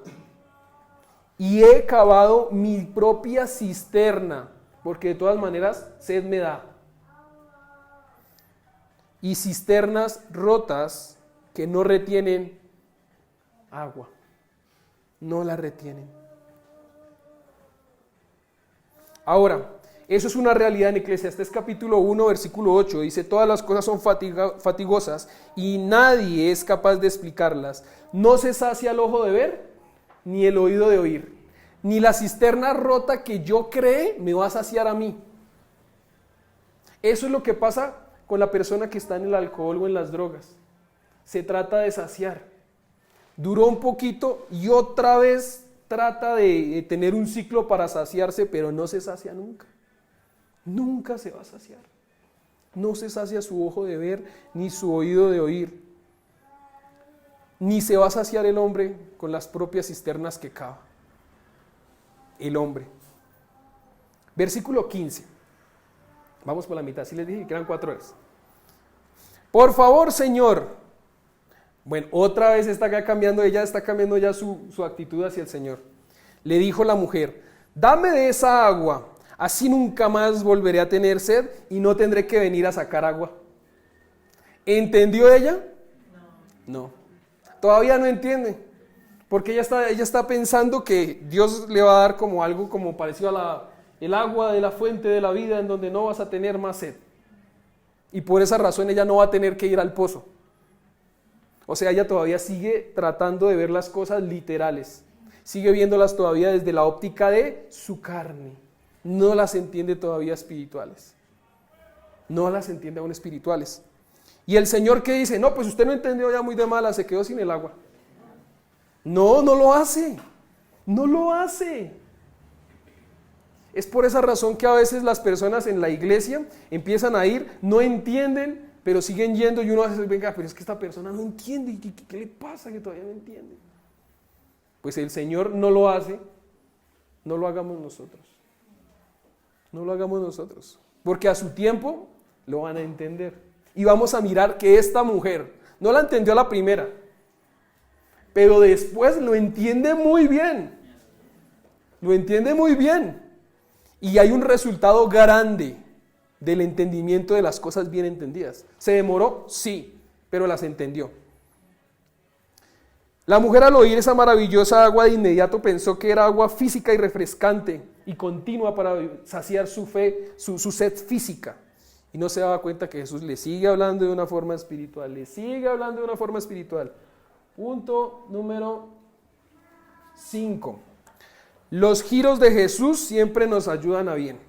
y he cavado mi propia cisterna, porque de todas maneras sed me da. Y cisternas rotas que no retienen agua, no la retienen. Ahora, eso es una realidad en Eclesiastés capítulo 1, versículo 8. Dice, todas las cosas son fatigosas y nadie es capaz de explicarlas. No se sacia el ojo de ver, ni el oído de oír. Ni la cisterna rota que yo creé me va a saciar a mí. Eso es lo que pasa con la persona que está en el alcohol o en las drogas. Se trata de saciar. Duró un poquito y otra vez trata de tener un ciclo para saciarse, pero no se sacia nunca. Nunca se va a saciar. No se sacia su ojo de ver, ni su oído de oír. Ni se va a saciar el hombre con las propias cisternas que cava. El hombre. Versículo 15. Vamos por la mitad. Sí les dije que eran 4 horas. Por favor, Señor. Bueno, otra vez está acá cambiando, ella está cambiando ya su actitud hacia el Señor. Le dijo la mujer, dame de esa agua, así nunca más volveré a tener sed y no tendré que venir a sacar agua. ¿Entendió ella? No. Todavía no entiende, porque ella está pensando que Dios le va a dar como algo como parecido a el agua de la fuente de la vida, en donde no vas a tener más sed. Y por esa razón ella no va a tener que ir al pozo. O sea, ella todavía sigue tratando de ver las cosas literales. Sigue viéndolas todavía desde la óptica de su carne. No las entiende todavía espirituales. No las entiende aún espirituales. Y el Señor que dice, no, pues usted no entendió ya muy de mala, se quedó sin el agua. No, no lo hace. No lo hace. Es por esa razón que a veces las personas en la iglesia empiezan a ir, no entienden, pero siguen yendo y uno a veces, venga, pero es que esta persona no entiende, ¿qué le pasa que todavía no entiende? Pues el Señor no lo hace, no lo hagamos nosotros. No lo hagamos nosotros, porque a su tiempo lo van a entender. Y vamos a mirar que esta mujer no la entendió a la primera, pero después lo entiende muy bien. Lo entiende muy bien. Y hay un resultado grande del entendimiento de las cosas bien entendidas. ¿Se demoró? Sí, pero las entendió. La mujer al oír esa maravillosa agua de inmediato pensó que era agua física y refrescante y continua para saciar su sed física. Y no se daba cuenta que Jesús le sigue hablando de una forma espiritual, le sigue hablando de una forma espiritual. Punto número 5. Los giros de Jesús siempre nos ayudan a bien.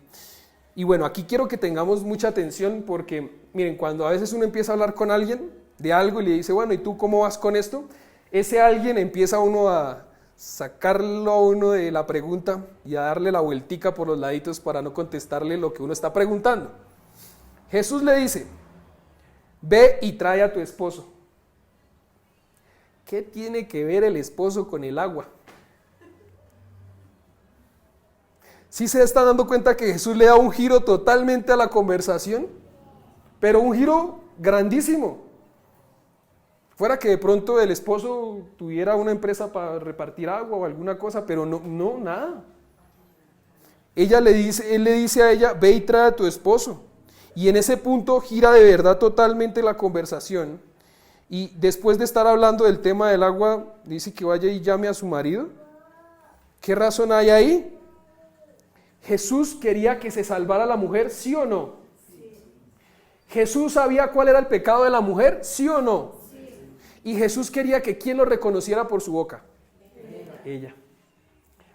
Y bueno, aquí quiero que tengamos mucha atención porque, miren, cuando a veces uno empieza a hablar con alguien de algo y le dice, bueno, ¿y tú cómo vas con esto? Ese alguien empieza uno a sacarlo a uno de la pregunta y a darle la vueltica por los laditos para no contestarle lo que uno está preguntando. Jesús le dice, ve y trae a tu esposo. ¿Qué tiene que ver el esposo con el agua? ¿Sí se está dando cuenta que Jesús le da un giro totalmente a la conversación? Pero un giro grandísimo. Fuera que de pronto el esposo tuviera una empresa para repartir agua o alguna cosa, pero no, nada. él le dice a ella, ve y trae a tu esposo. Y en ese punto gira de verdad totalmente la conversación. Y después de estar hablando del tema del agua, dice que vaya y llame a su marido. ¿Qué razón hay ahí? ¿Jesús quería que se salvara la mujer, sí o no? Sí. ¿Jesús sabía cuál era el pecado de la mujer, sí o no? Sí. Y Jesús quería que ¿quién lo reconociera por su boca? Ella.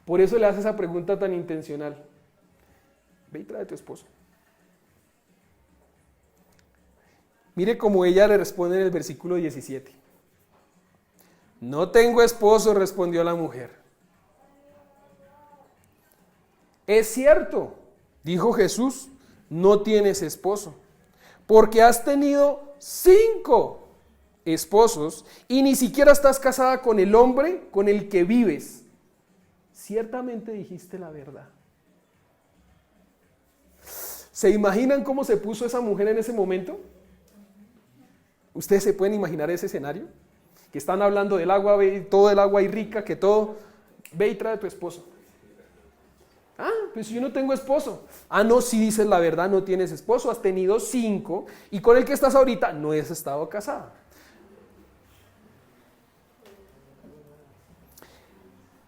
Por eso le hace esa pregunta tan intencional. Ve y trae a tu esposo. Mire cómo ella le responde en el versículo 17. No tengo esposo, respondió la mujer. Es cierto, dijo Jesús, no tienes esposo, porque has tenido 5 esposos y ni siquiera estás casada con el hombre con el que vives. Ciertamente dijiste la verdad. ¿Se imaginan cómo se puso esa mujer en ese momento? ¿Ustedes se pueden imaginar ese escenario? Que están hablando del agua, todo el agua y rica, que todo, ve y trae a tu esposo. Ah, pues yo no tengo esposo. Ah, no, si dices la verdad, no tienes esposo, has tenido 5 y con el que estás ahorita no has estado casada.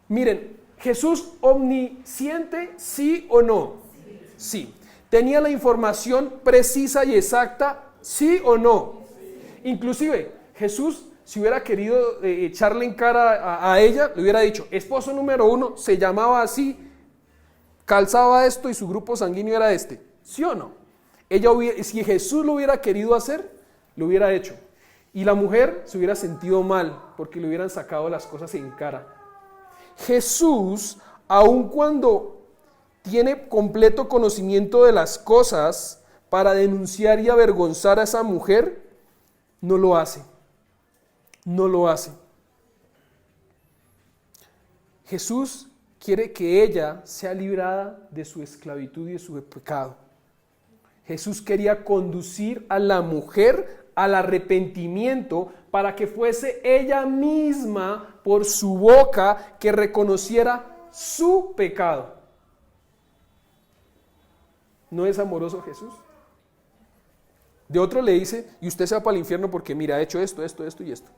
Miren, ¿Jesús omnisciente, sí o no? Sí. ¿Tenía la información precisa y exacta, sí o no? Inclusive, Jesús, si hubiera querido echarle en cara a ella, le hubiera dicho, esposo número 1 se llamaba así, calzaba esto y su grupo sanguíneo era este. ¿Sí o no? Si Jesús lo hubiera querido hacer, lo hubiera hecho. Y la mujer se hubiera sentido mal porque le hubieran sacado las cosas en cara. Jesús, aun cuando tiene completo conocimiento de las cosas para denunciar y avergonzar a esa mujer, no lo hace. No lo hace. Jesús quiere que ella sea librada de su esclavitud y de su pecado. Jesús quería conducir a la mujer al arrepentimiento para que fuese ella misma por su boca que reconociera su pecado. ¿No es amoroso Jesús? De otro le dice, y usted se va para el infierno porque mira, ha hecho esto, esto, esto y esto.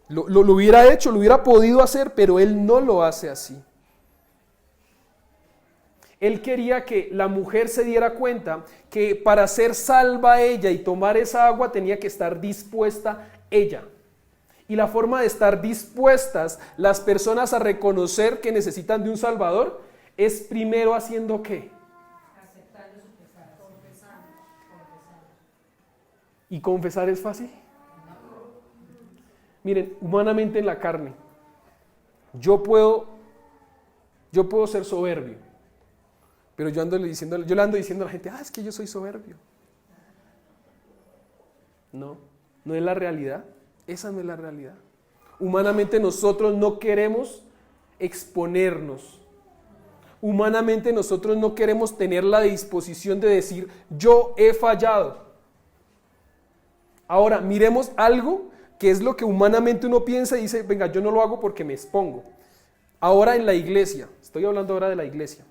Lo hubiera hecho, lo hubiera podido hacer, pero él no lo hace así. Él quería que la mujer se diera cuenta que para ser salva ella y tomar esa agua tenía que estar dispuesta ella. Y la forma de estar dispuestas las personas a reconocer que necesitan de un Salvador es primero haciendo ¿qué? Aceptando su pecado, confesando. ¿Y confesar es fácil? Miren, humanamente en la carne, yo puedo ser soberbio, pero yo le ando diciendo a la gente, es que yo soy soberbio. No es la realidad, esa no es la realidad. Humanamente nosotros no queremos exponernos. Humanamente nosotros no queremos tener la disposición de decir, yo he fallado. Ahora, miremos algo que es lo que humanamente uno piensa y dice, venga, yo no lo hago porque me expongo. Ahora en la iglesia, estoy hablando ahora de la iglesia,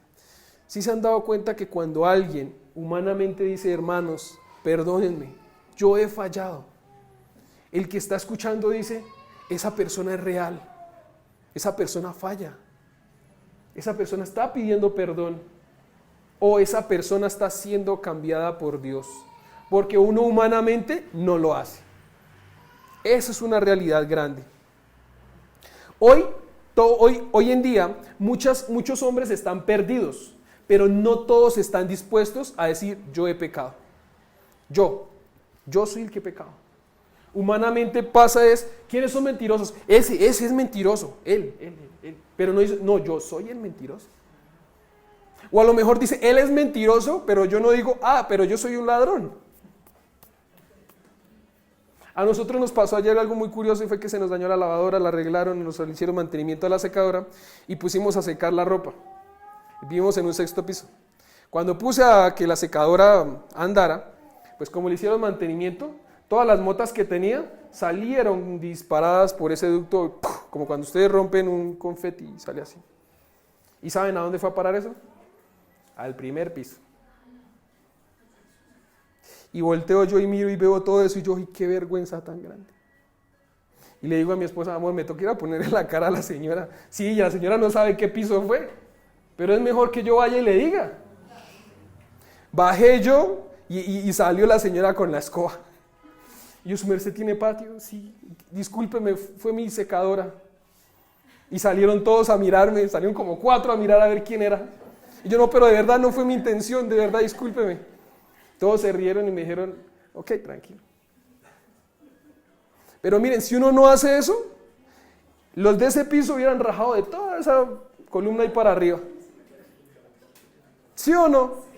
¿sí se han dado cuenta que cuando alguien humanamente dice, hermanos, perdónenme, yo he fallado? El que está escuchando dice, esa persona es real, esa persona falla, esa persona está pidiendo perdón o esa persona está siendo cambiada por Dios, porque uno humanamente no lo hace. Esa es una realidad grande. Hoy en día muchos hombres están perdidos, pero no todos están dispuestos a decir yo he pecado. Yo soy el que he pecado. Humanamente pasa ¿quiénes son mentirosos? Ese es mentiroso, él. Pero no dice, no, yo soy el mentiroso. O a lo mejor dice, él es mentiroso, pero yo no digo, pero yo soy un ladrón. A nosotros nos pasó ayer algo muy curioso y fue que se nos dañó la lavadora, la arreglaron, nos hicieron mantenimiento a la secadora y pusimos a secar la ropa. Vivimos en un 6º piso. Cuando puse a que la secadora andara, pues como le hicieron mantenimiento, todas las motas que tenía salieron disparadas por ese ducto, como cuando ustedes rompen un confeti y sale así. ¿Y saben a dónde fue a parar eso? al primer piso. Y volteo yo y miro y veo todo eso y yo, ¡ay, qué vergüenza tan grande! Y le digo a mi esposa, amor, me toca ir a ponerle la cara a la señora. Sí, la señora no sabe qué piso fue, pero es mejor que yo vaya y le diga. Bajé yo y salió la señora con la escoba. Y yo, ¿su merced tiene patio? Sí, discúlpeme, fue mi secadora. Y salieron todos a mirarme, salieron como 4 a mirar a ver quién era. Y yo, no, pero de verdad no fue mi intención, de verdad, discúlpeme. Todos se rieron y me dijeron, ok, tranquilo. Pero miren, si uno no hace eso, los de ese piso hubieran rajado de toda esa columna ahí para arriba. ¿Sí o no?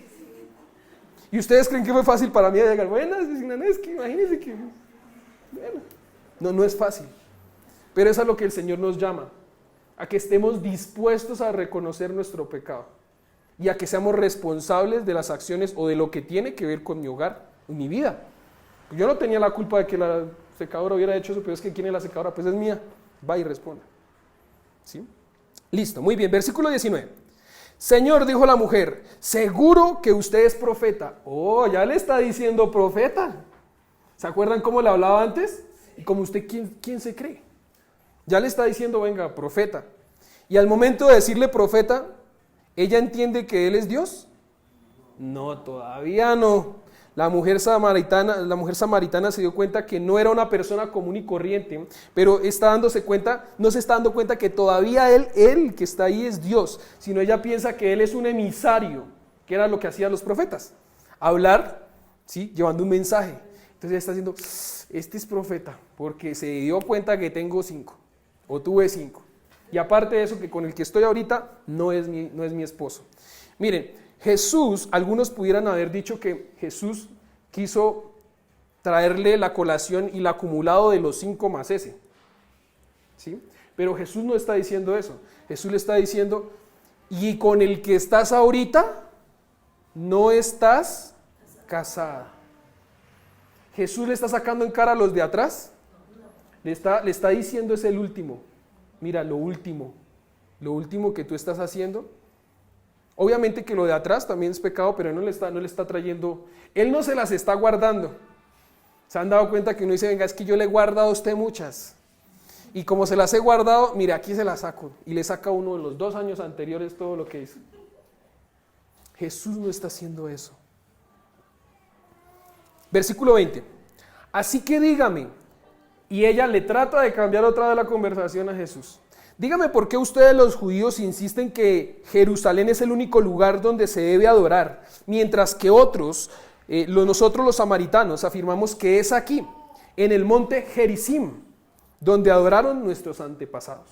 ¿Y ustedes creen que fue fácil para mí llegar? Buenas, es que imagínense que... Bueno, no es fácil. Pero eso es a lo que el Señor nos llama. A que estemos dispuestos a reconocer nuestro pecado. Y a que seamos responsables de las acciones o de lo que tiene que ver con mi hogar, en mi vida. Yo no tenía la culpa de que la secadora hubiera hecho eso, pero es que ¿quién es la secadora? Pues es mía. Va y responda. ¿Sí? Listo, muy bien. Versículo 19. Señor, dijo la mujer, seguro que usted es profeta. Oh, ya le está diciendo profeta. ¿Se acuerdan cómo le hablaba antes? Y como usted, ¿quién se cree? Ya le está diciendo, venga, profeta. Y al momento de decirle profeta, ¿ella entiende que él es Dios? No, todavía no. La mujer samaritana se dio cuenta que no era una persona común y corriente, pero no se está dando cuenta que todavía él que está ahí es Dios, sino ella piensa que él es un emisario, que era lo que hacían los profetas, hablar, ¿sí? Llevando un mensaje. Entonces ella está diciendo, este es profeta, porque se dio cuenta que tengo 5, o tuve 5. Y aparte de eso, que con el que estoy ahorita no es mi esposo. Miren, Jesús, algunos pudieran haber dicho que Jesús quiso traerle la colación y el acumulado de los 5 más ese. ¿Sí? Pero Jesús no está diciendo eso. Jesús le está diciendo, y con el que estás ahorita, no estás casada. Jesús le está sacando en cara a los de atrás. Le está diciendo es el último. Mira, lo último que tú estás haciendo. Obviamente que lo de atrás también es pecado, pero no le está trayendo, él no se las está guardando. ¿Se han dado cuenta que uno dice, venga, es que yo le he guardado a usted muchas? Y como se las he guardado, mire, aquí se las saco. Y le saca uno de los 2 años anteriores todo lo que hizo. Jesús no está haciendo eso. Versículo 20. Así que dígame, y ella le trata de cambiar otra vez la conversación a Jesús. Dígame por qué ustedes los judíos insisten que Jerusalén es el único lugar donde se debe adorar, mientras que nosotros los samaritanos afirmamos que es aquí, en el monte Gerizim, donde adoraron nuestros antepasados.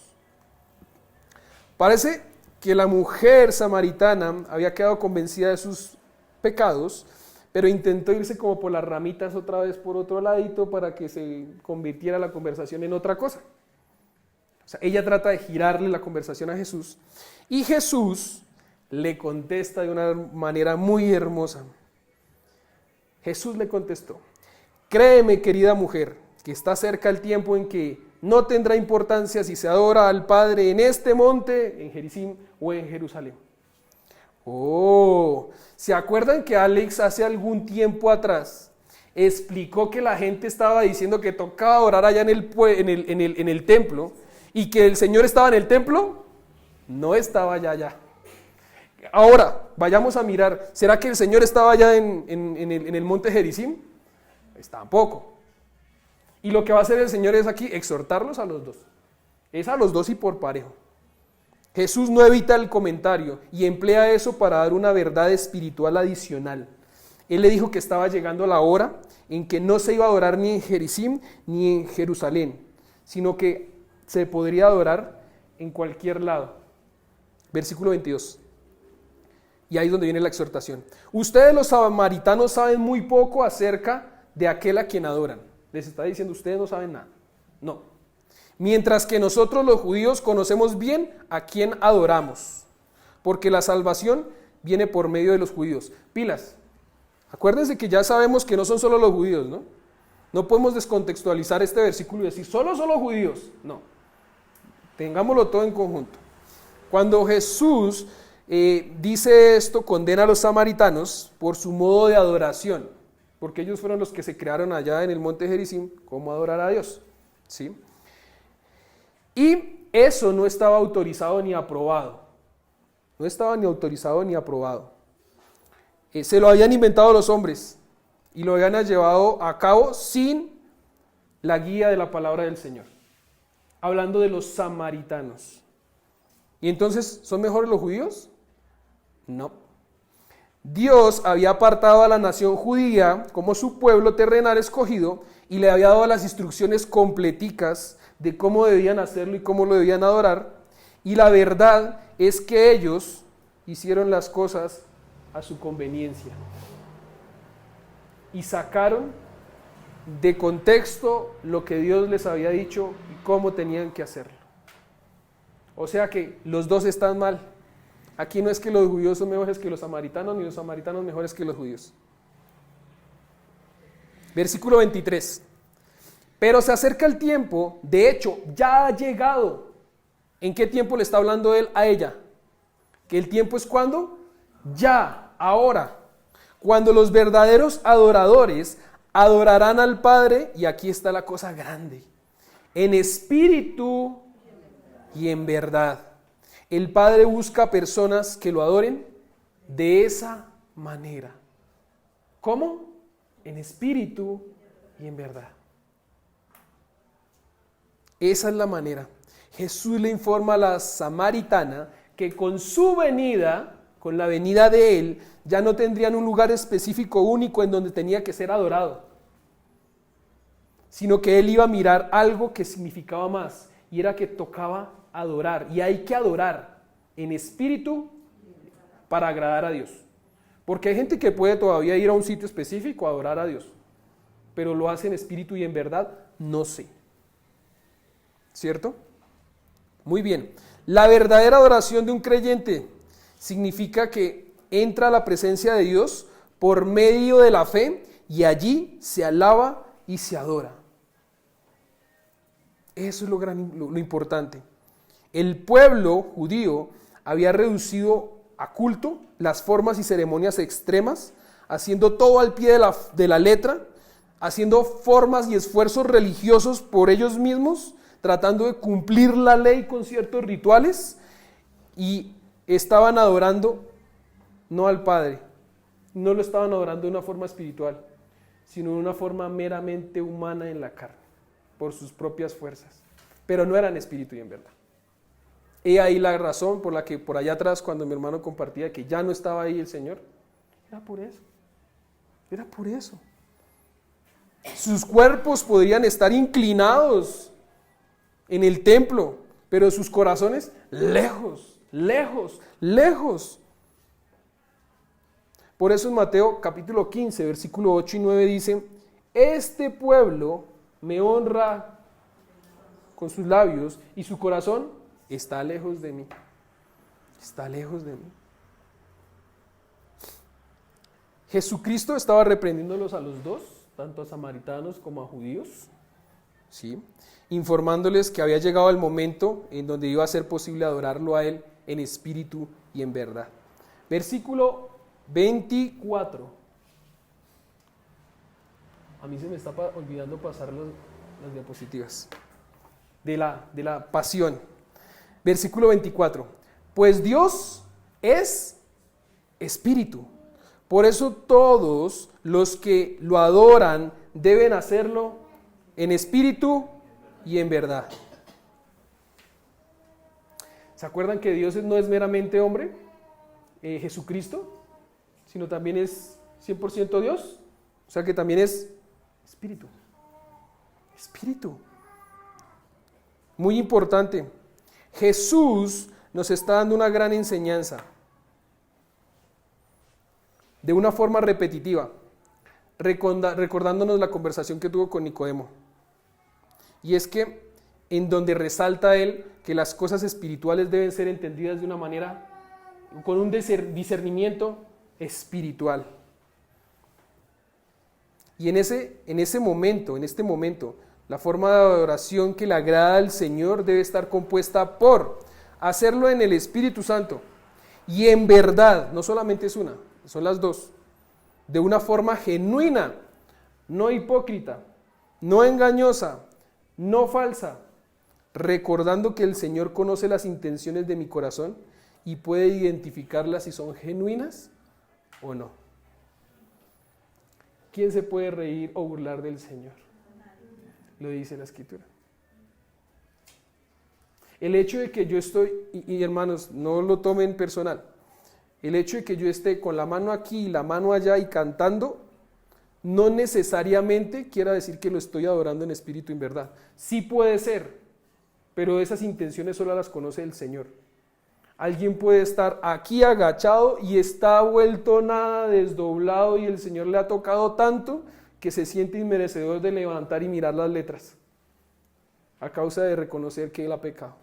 Parece que la mujer samaritana había quedado convencida de sus pecados, pero intentó irse como por las ramitas otra vez por otro ladito para que se convirtiera la conversación en otra cosa. O sea, ella trata de girarle la conversación a Jesús y Jesús le contesta de una manera muy hermosa. Jesús le contestó, créeme, querida mujer, que está cerca el tiempo en que no tendrá importancia si se adora al Padre en este monte, en Gerizim o en Jerusalén. Oh, ¿se acuerdan que Alex hace algún tiempo atrás explicó que la gente estaba diciendo que tocaba adorar allá en el templo? ¿Y que el Señor estaba en el templo? No estaba allá. Ahora, vayamos a mirar, ¿será que el Señor estaba allá en el monte Gerizim? Pues tampoco. Y lo que va a hacer el Señor es aquí exhortarlos a los dos. Es a los dos y por parejo. Jesús no evita el comentario y emplea eso para dar una verdad espiritual adicional. Él le dijo que estaba llegando la hora en que no se iba a adorar ni en Gerizim ni en Jerusalén, sino que se podría adorar en cualquier lado. Versículo 22. Y ahí es donde viene la exhortación. Ustedes los samaritanos saben muy poco acerca de aquel a quien adoran. Les está diciendo, ustedes no saben nada. No. Mientras que nosotros los judíos conocemos bien a quien adoramos. Porque la salvación viene por medio de los judíos. Pilas. Acuérdense que ya sabemos que no son solo los judíos, ¿no? No podemos descontextualizar este versículo y decir, solo son los judíos. No. Tengámoslo todo en conjunto. Cuando Jesús dice esto, condena a los samaritanos por su modo de adoración, porque ellos fueron los que se crearon allá en el monte Gerizim, cómo adorar a Dios, ¿sí? Y eso no estaba autorizado ni aprobado, no estaba ni autorizado ni aprobado. Se lo habían inventado los hombres y lo habían llevado a cabo sin la guía de la palabra del Señor, hablando de los samaritanos. ¿Y entonces son mejores los judíos? No. Dios había apartado a la nación judía como su pueblo terrenal escogido y le había dado las instrucciones completicas de cómo debían hacerlo y cómo lo debían adorar. Y la verdad es que ellos hicieron las cosas a su conveniencia y sacaron de contexto lo que Dios les había dicho y cómo tenían que hacerlo. O sea que los dos están mal. Aquí no es que los judíos son mejores que los samaritanos, ni los samaritanos mejores que los judíos. Versículo 23. Pero se acerca el tiempo, de hecho, ya ha llegado. ¿En qué tiempo le está hablando él a ella? ¿Que el tiempo es cuándo? Ya, ahora. Cuando los verdaderos adoradores adorarán al Padre, y aquí está la cosa grande, en espíritu y en verdad. El Padre busca personas que lo adoren de esa manera. ¿Cómo? En espíritu y en verdad. Esa es la manera. Jesús le informa a la samaritana que con su venida, con la venida de Él, ya no tendrían un lugar específico único en donde tenía que ser adorado, sino que Él iba a mirar algo que significaba más, y era que tocaba adorar, y hay que adorar en espíritu para agradar a Dios. Porque hay gente que puede todavía ir a un sitio específico a adorar a Dios, pero lo hace en espíritu y en verdad, no sé. ¿Cierto? Muy bien. La verdadera adoración de un creyente significa que entra a la presencia de Dios por medio de la fe y allí se alaba y se adora. Eso es lo importante. El pueblo judío había reducido a culto las formas y ceremonias extremas, haciendo todo al pie de la letra, haciendo formas y esfuerzos religiosos por ellos mismos, tratando de cumplir la ley con ciertos rituales, y estaban adorando no al Padre, no lo estaban adorando de una forma espiritual, sino de una forma meramente humana en la carne, por sus propias fuerzas, pero no eran espíritu y en verdad. He ahí la razón por la que por allá atrás, cuando mi hermano compartía que ya no estaba ahí el Señor, era por eso. Sus cuerpos podrían estar inclinados en el templo, pero sus corazones lejos, lejos, lejos. Por eso en Mateo capítulo 15, versículo 8 y 9 dice: este pueblo me honra con sus labios y su corazón está lejos de mí. Está lejos de mí. Jesucristo estaba reprendiéndolos a los dos, tanto a samaritanos como a judíos, ¿sí? Informándoles que había llegado el momento en donde iba a ser posible adorarlo a Él en espíritu y en verdad. Versículo 24. A mí se me está olvidando pasar las diapositivas de la pasión. Versículo 24. Pues Dios es espíritu. Por eso todos los que lo adoran deben hacerlo en espíritu y en verdad. ¿Se acuerdan que Dios no es meramente hombre, Jesucristo, sino también es 100% Dios? O sea que también es espíritu. Espíritu. Muy importante. Jesús nos está dando una gran enseñanza de una forma repetitiva, recordándonos la conversación que tuvo con Nicodemo. Y es que en donde resalta él que las cosas espirituales deben ser entendidas de una manera, con un discernimiento espiritual. Y en este momento, la forma de adoración que le agrada al Señor debe estar compuesta por hacerlo en el Espíritu Santo y en verdad, no solamente es una, son las dos, de una forma genuina, no hipócrita, no engañosa, no falsa, recordando que el Señor conoce las intenciones de mi corazón y puede identificarlas si son genuinas o no. ¿Quién se puede reír o burlar del Señor? Lo dice la Escritura. El hecho de que yo estoy, y hermanos, no lo tomen personal, el hecho de que yo esté con la mano aquí y la mano allá y cantando, no necesariamente quiere decir que lo estoy adorando en espíritu y en verdad. Sí puede ser, pero esas intenciones solo las conoce el Señor. Alguien puede estar aquí agachado y está vuelto nada, desdoblado, y el Señor le ha tocado tanto que se siente inmerecedor de levantar y mirar las letras a causa de reconocer que él ha pecado.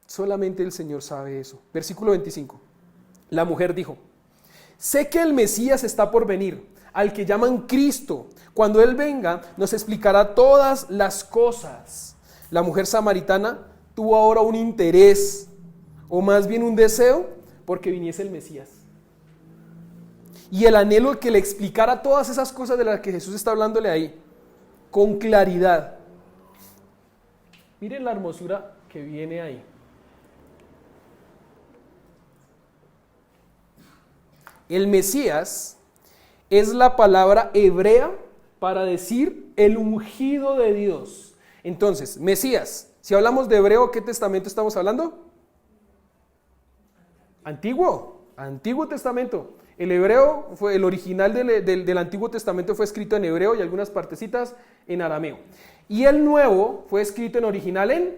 Solamente el Señor sabe eso. Versículo 25. La mujer dijo: sé que el Mesías está por venir, al que llaman Cristo. Cuando Él venga, nos explicará todas las cosas. La mujer samaritana tuvo ahora un interés, o más bien un deseo, porque viniese el Mesías. Y el anhelo de que le explicara todas esas cosas de las que Jesús está hablándole ahí, con claridad. Miren la hermosura que viene ahí. El Mesías es la palabra hebrea para decir el ungido de Dios. Entonces, Mesías, si hablamos de hebreo, ¿qué testamento estamos hablando? Antiguo Testamento. El hebreo, el original del Antiguo Testamento fue escrito en hebreo y algunas partecitas en arameo. Y el Nuevo fue escrito en original en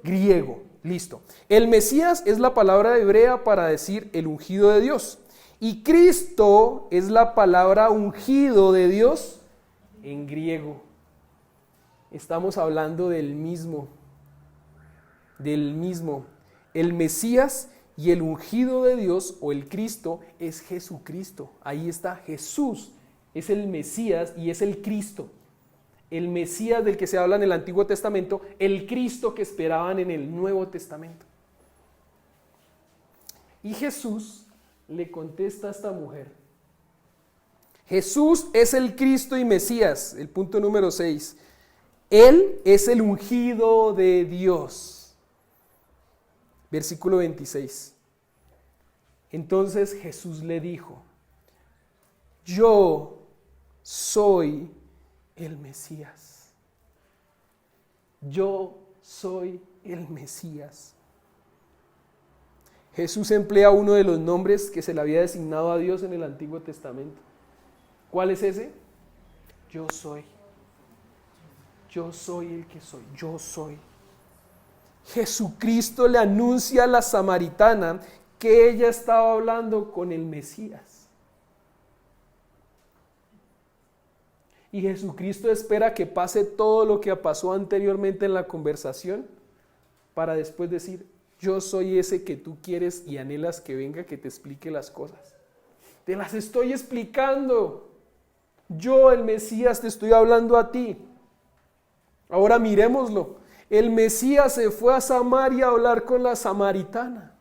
griego. Listo. El Mesías es la palabra hebrea para decir el ungido de Dios. Y Cristo es la palabra ungido de Dios en griego. Estamos hablando del mismo. El Mesías y el ungido de Dios, o el Cristo, es Jesucristo. Ahí está Jesús, es el Mesías y es el Cristo. El Mesías del que se habla en el Antiguo Testamento, el Cristo que esperaban en el Nuevo Testamento. Y Jesús le contesta a esta mujer. Jesús es el Cristo y Mesías, el punto número 6. Él es el ungido de Dios. Versículo 26. Entonces Jesús le dijo: yo soy el Mesías. Yo soy el Mesías. Jesús emplea uno de los nombres que se le había designado a Dios en el Antiguo Testamento. ¿Cuál es ese? Yo soy. Yo soy el que soy. Yo soy. Jesucristo le anuncia a la samaritana que ella estaba hablando con el Mesías. Y Jesucristo espera que pase todo lo que pasó anteriormente en la conversación para después decir: yo soy ese que tú quieres y anhelas que venga, que te explique las cosas. Te las estoy explicando. Yo, el Mesías, te estoy hablando a ti. Ahora miremoslo. El Mesías se fue a Samaria a hablar con la samaritana.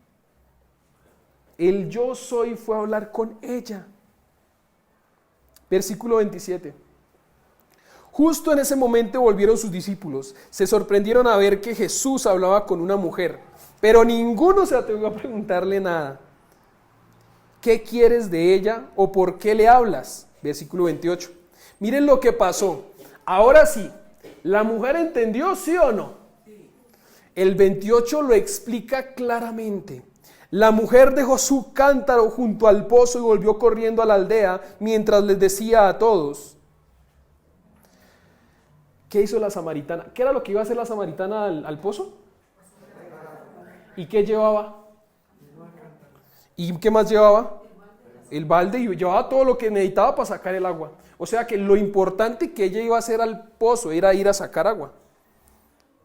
El yo soy fue a hablar con ella. Versículo 27. Justo en ese momento volvieron sus discípulos. Se sorprendieron a ver que Jesús hablaba con una mujer, pero ninguno se atrevió a preguntarle nada. ¿Qué quieres de ella o por qué le hablas? Versículo 28. Miren lo que pasó. Ahora sí, ¿la mujer entendió, sí o no? El 28 lo explica claramente. La mujer dejó su cántaro junto al pozo y volvió corriendo a la aldea mientras les decía a todos. ¿Qué hizo la samaritana? ¿Qué era lo que iba a hacer la samaritana al pozo? ¿Y qué llevaba? ¿Y qué más llevaba? El balde, y llevaba todo lo que necesitaba para sacar el agua. O sea que lo importante que ella iba a hacer al pozo era ir a sacar agua.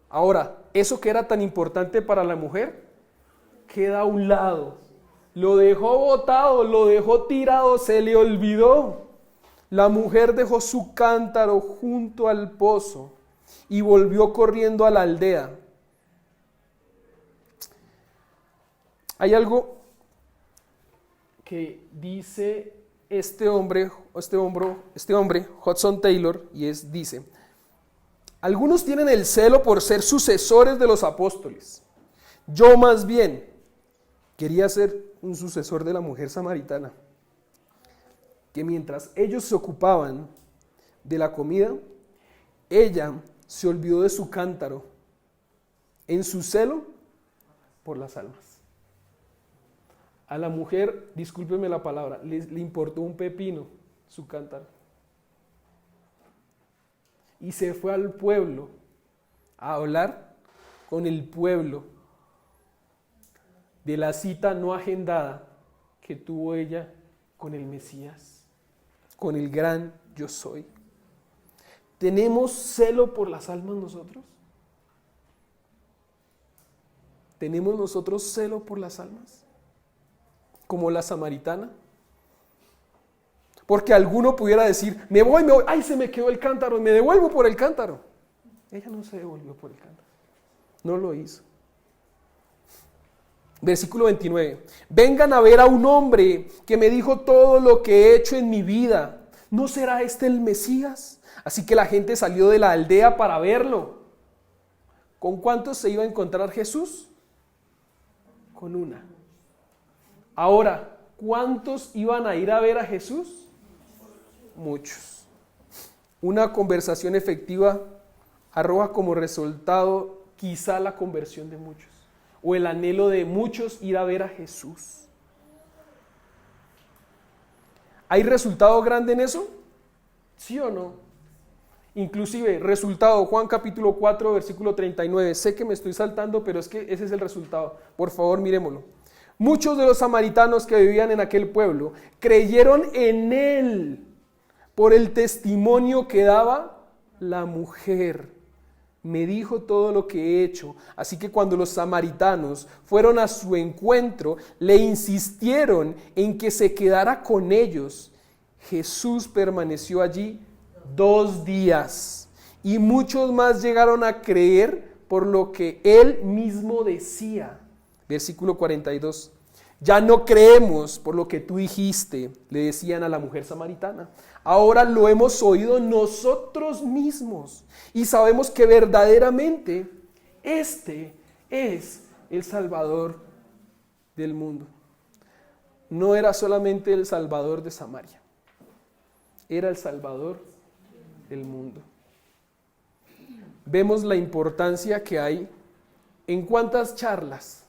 Ahora, eso que era tan importante para la mujer, queda a un lado. Lo dejó botado, lo dejó tirado, se le olvidó. La mujer dejó su cántaro junto al pozo y volvió corriendo a la aldea. Hay algo que dice este hombre, Hudson Taylor, y dice, algunos tienen el celo por ser sucesores de los apóstoles. Yo más bien quería ser un sucesor de la mujer samaritana, que mientras ellos se ocupaban de la comida, ella se olvidó de su cántaro en su celo por las almas. A la mujer, discúlpeme la palabra, le importó un pepino su cántaro. Y se fue al pueblo a hablar con el pueblo de la cita no agendada que tuvo ella con el Mesías, con el gran yo soy. ¿Tenemos celo por las almas nosotros? ¿Tenemos nosotros celo por las almas? Como la samaritana. Porque alguno pudiera decir, me voy, ay, se me quedó el cántaro, me devuelvo por el cántaro. Ella no se devolvió por el cántaro. No lo hizo. Versículo 29. Vengan a ver a un hombre que me dijo todo lo que he hecho en mi vida. ¿No será este el Mesías? Así que la gente salió de la aldea para verlo. ¿Con cuántos se iba a encontrar Jesús? Con una. Ahora, ¿cuántos iban a ir a ver a Jesús? Muchos. Una conversación efectiva arroja como resultado quizá la conversión de muchos, o el anhelo de muchos ir a ver a Jesús. ¿Hay resultado grande en eso? ¿Sí o no? Inclusive, resultado, Juan capítulo 4, versículo 39. Sé que me estoy saltando, pero es que ese es el resultado. Por favor, miremoslo. Muchos de los samaritanos que vivían en aquel pueblo creyeron en él por el testimonio que daba la mujer. Me dijo todo lo que he hecho. Así que cuando los samaritanos fueron a su encuentro, le insistieron en que se quedara con ellos. Jesús permaneció allí 2 días y muchos más llegaron a creer por lo que él mismo decía. Versículo 42. Ya no creemos por lo que tú dijiste, le decían a la mujer samaritana. Ahora lo hemos oído nosotros mismos y sabemos que verdaderamente este es el Salvador del mundo. No era solamente el Salvador de Samaria, era el Salvador del mundo. Vemos la importancia que hay en cuántas charlas.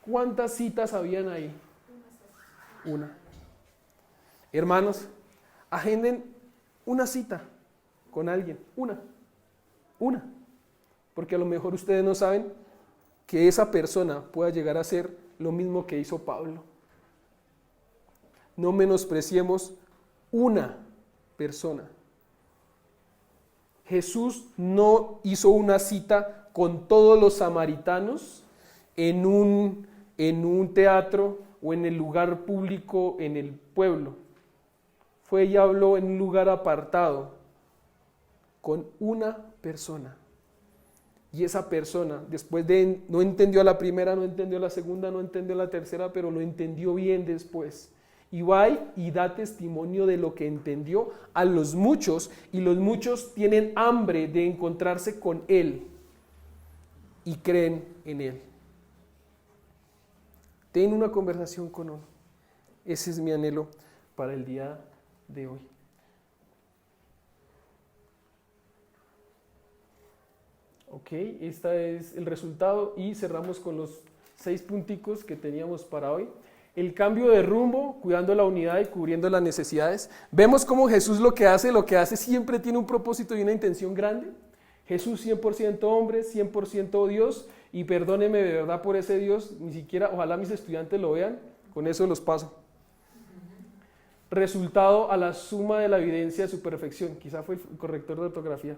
¿Cuántas citas habían ahí? Una. Hermanos, agenden una cita con alguien. Una. Porque a lo mejor ustedes no saben que esa persona pueda llegar a ser lo mismo que hizo Pablo. No menospreciemos una persona. Jesús no hizo una cita con todos los samaritanos en un teatro o en el lugar público en el pueblo. Fue y habló en un lugar apartado con una persona. Y esa persona, después no entendió a la primera, no entendió a la segunda, no entendió a la tercera, pero lo entendió bien después. Y va y da testimonio de lo que entendió a los muchos, y los muchos tienen hambre de encontrarse con él y creen en él. Ten una conversación con uno. Ese es mi anhelo para el día de hoy. Ok, este es el resultado y cerramos con los 6 punticos que teníamos para hoy. El cambio de rumbo, cuidando la unidad y cubriendo las necesidades. Vemos cómo Jesús lo que hace siempre tiene un propósito y una intención grande. Jesús 100% hombre, 100% Dios, y perdóneme de verdad por ese Dios, ni siquiera, ojalá mis estudiantes lo vean, con eso los paso. Resultado a la suma de la evidencia de su perfección. Quizá fue el corrector de ortografía.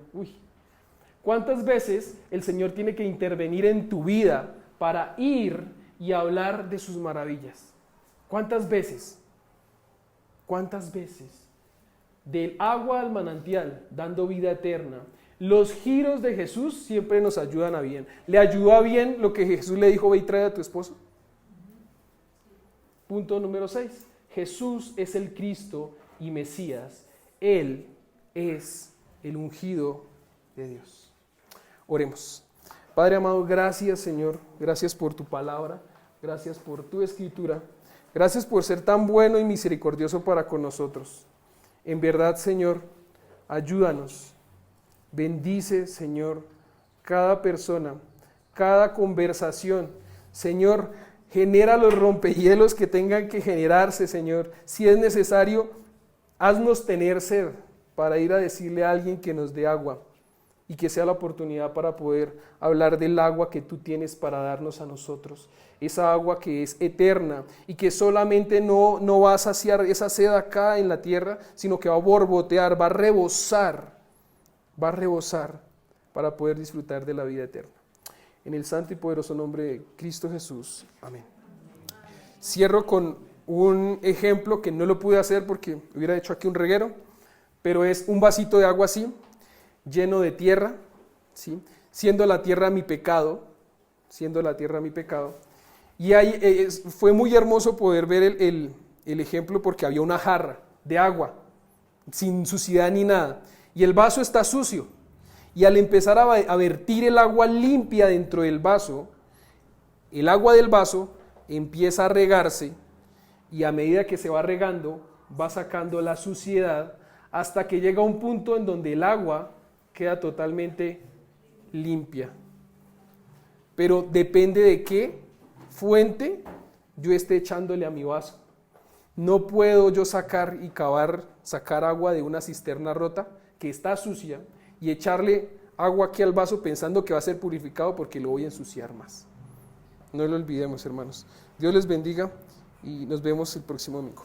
¿Cuántas veces el Señor tiene que intervenir en tu vida para ir y hablar de sus maravillas? ¿Cuántas veces? ¿Cuántas veces? Del agua al manantial, dando vida eterna. Los giros de Jesús siempre nos ayudan a bien. ¿Le ayudó a bien lo que Jesús le dijo, ve y trae a tu esposo? Punto número 6. Jesús es el Cristo y Mesías. Él es el ungido de Dios. Oremos. Padre amado, gracias Señor, gracias por tu palabra, gracias por tu escritura, gracias por ser tan bueno y misericordioso para con nosotros. En verdad, Señor, ayúdanos, bendice, Señor, cada persona, cada conversación. Señor, genera los rompehielos que tengan que generarse, Señor. Si es necesario, haznos tener sed para ir a decirle a alguien que nos dé agua y que sea la oportunidad para poder hablar del agua que tú tienes para darnos a nosotros. Esa agua que es eterna y que solamente no va a saciar esa sed acá en la tierra, sino que va a borbotear, va a rebosar para poder disfrutar de la vida eterna. En el santo y poderoso nombre de Cristo Jesús. Amén. Cierro con un ejemplo que no lo pude hacer porque hubiera hecho aquí un reguero, pero es un vasito de agua así, lleno de tierra, ¿sí? Siendo la tierra mi pecado. Y ahí fue muy hermoso poder ver el ejemplo porque había una jarra de agua, sin suciedad ni nada, y el vaso está sucio. Y al empezar a vertir el agua limpia dentro del vaso, el agua del vaso empieza a regarse y a medida que se va regando, va sacando la suciedad hasta que llega a un punto en donde el agua queda totalmente limpia. Pero depende de qué fuente yo esté echándole a mi vaso. No puedo yo sacar agua de una cisterna rota que está sucia y echarle agua aquí al vaso pensando que va a ser purificado porque lo voy a ensuciar más. No lo olvidemos, hermanos. Dios les bendiga y nos vemos el próximo domingo.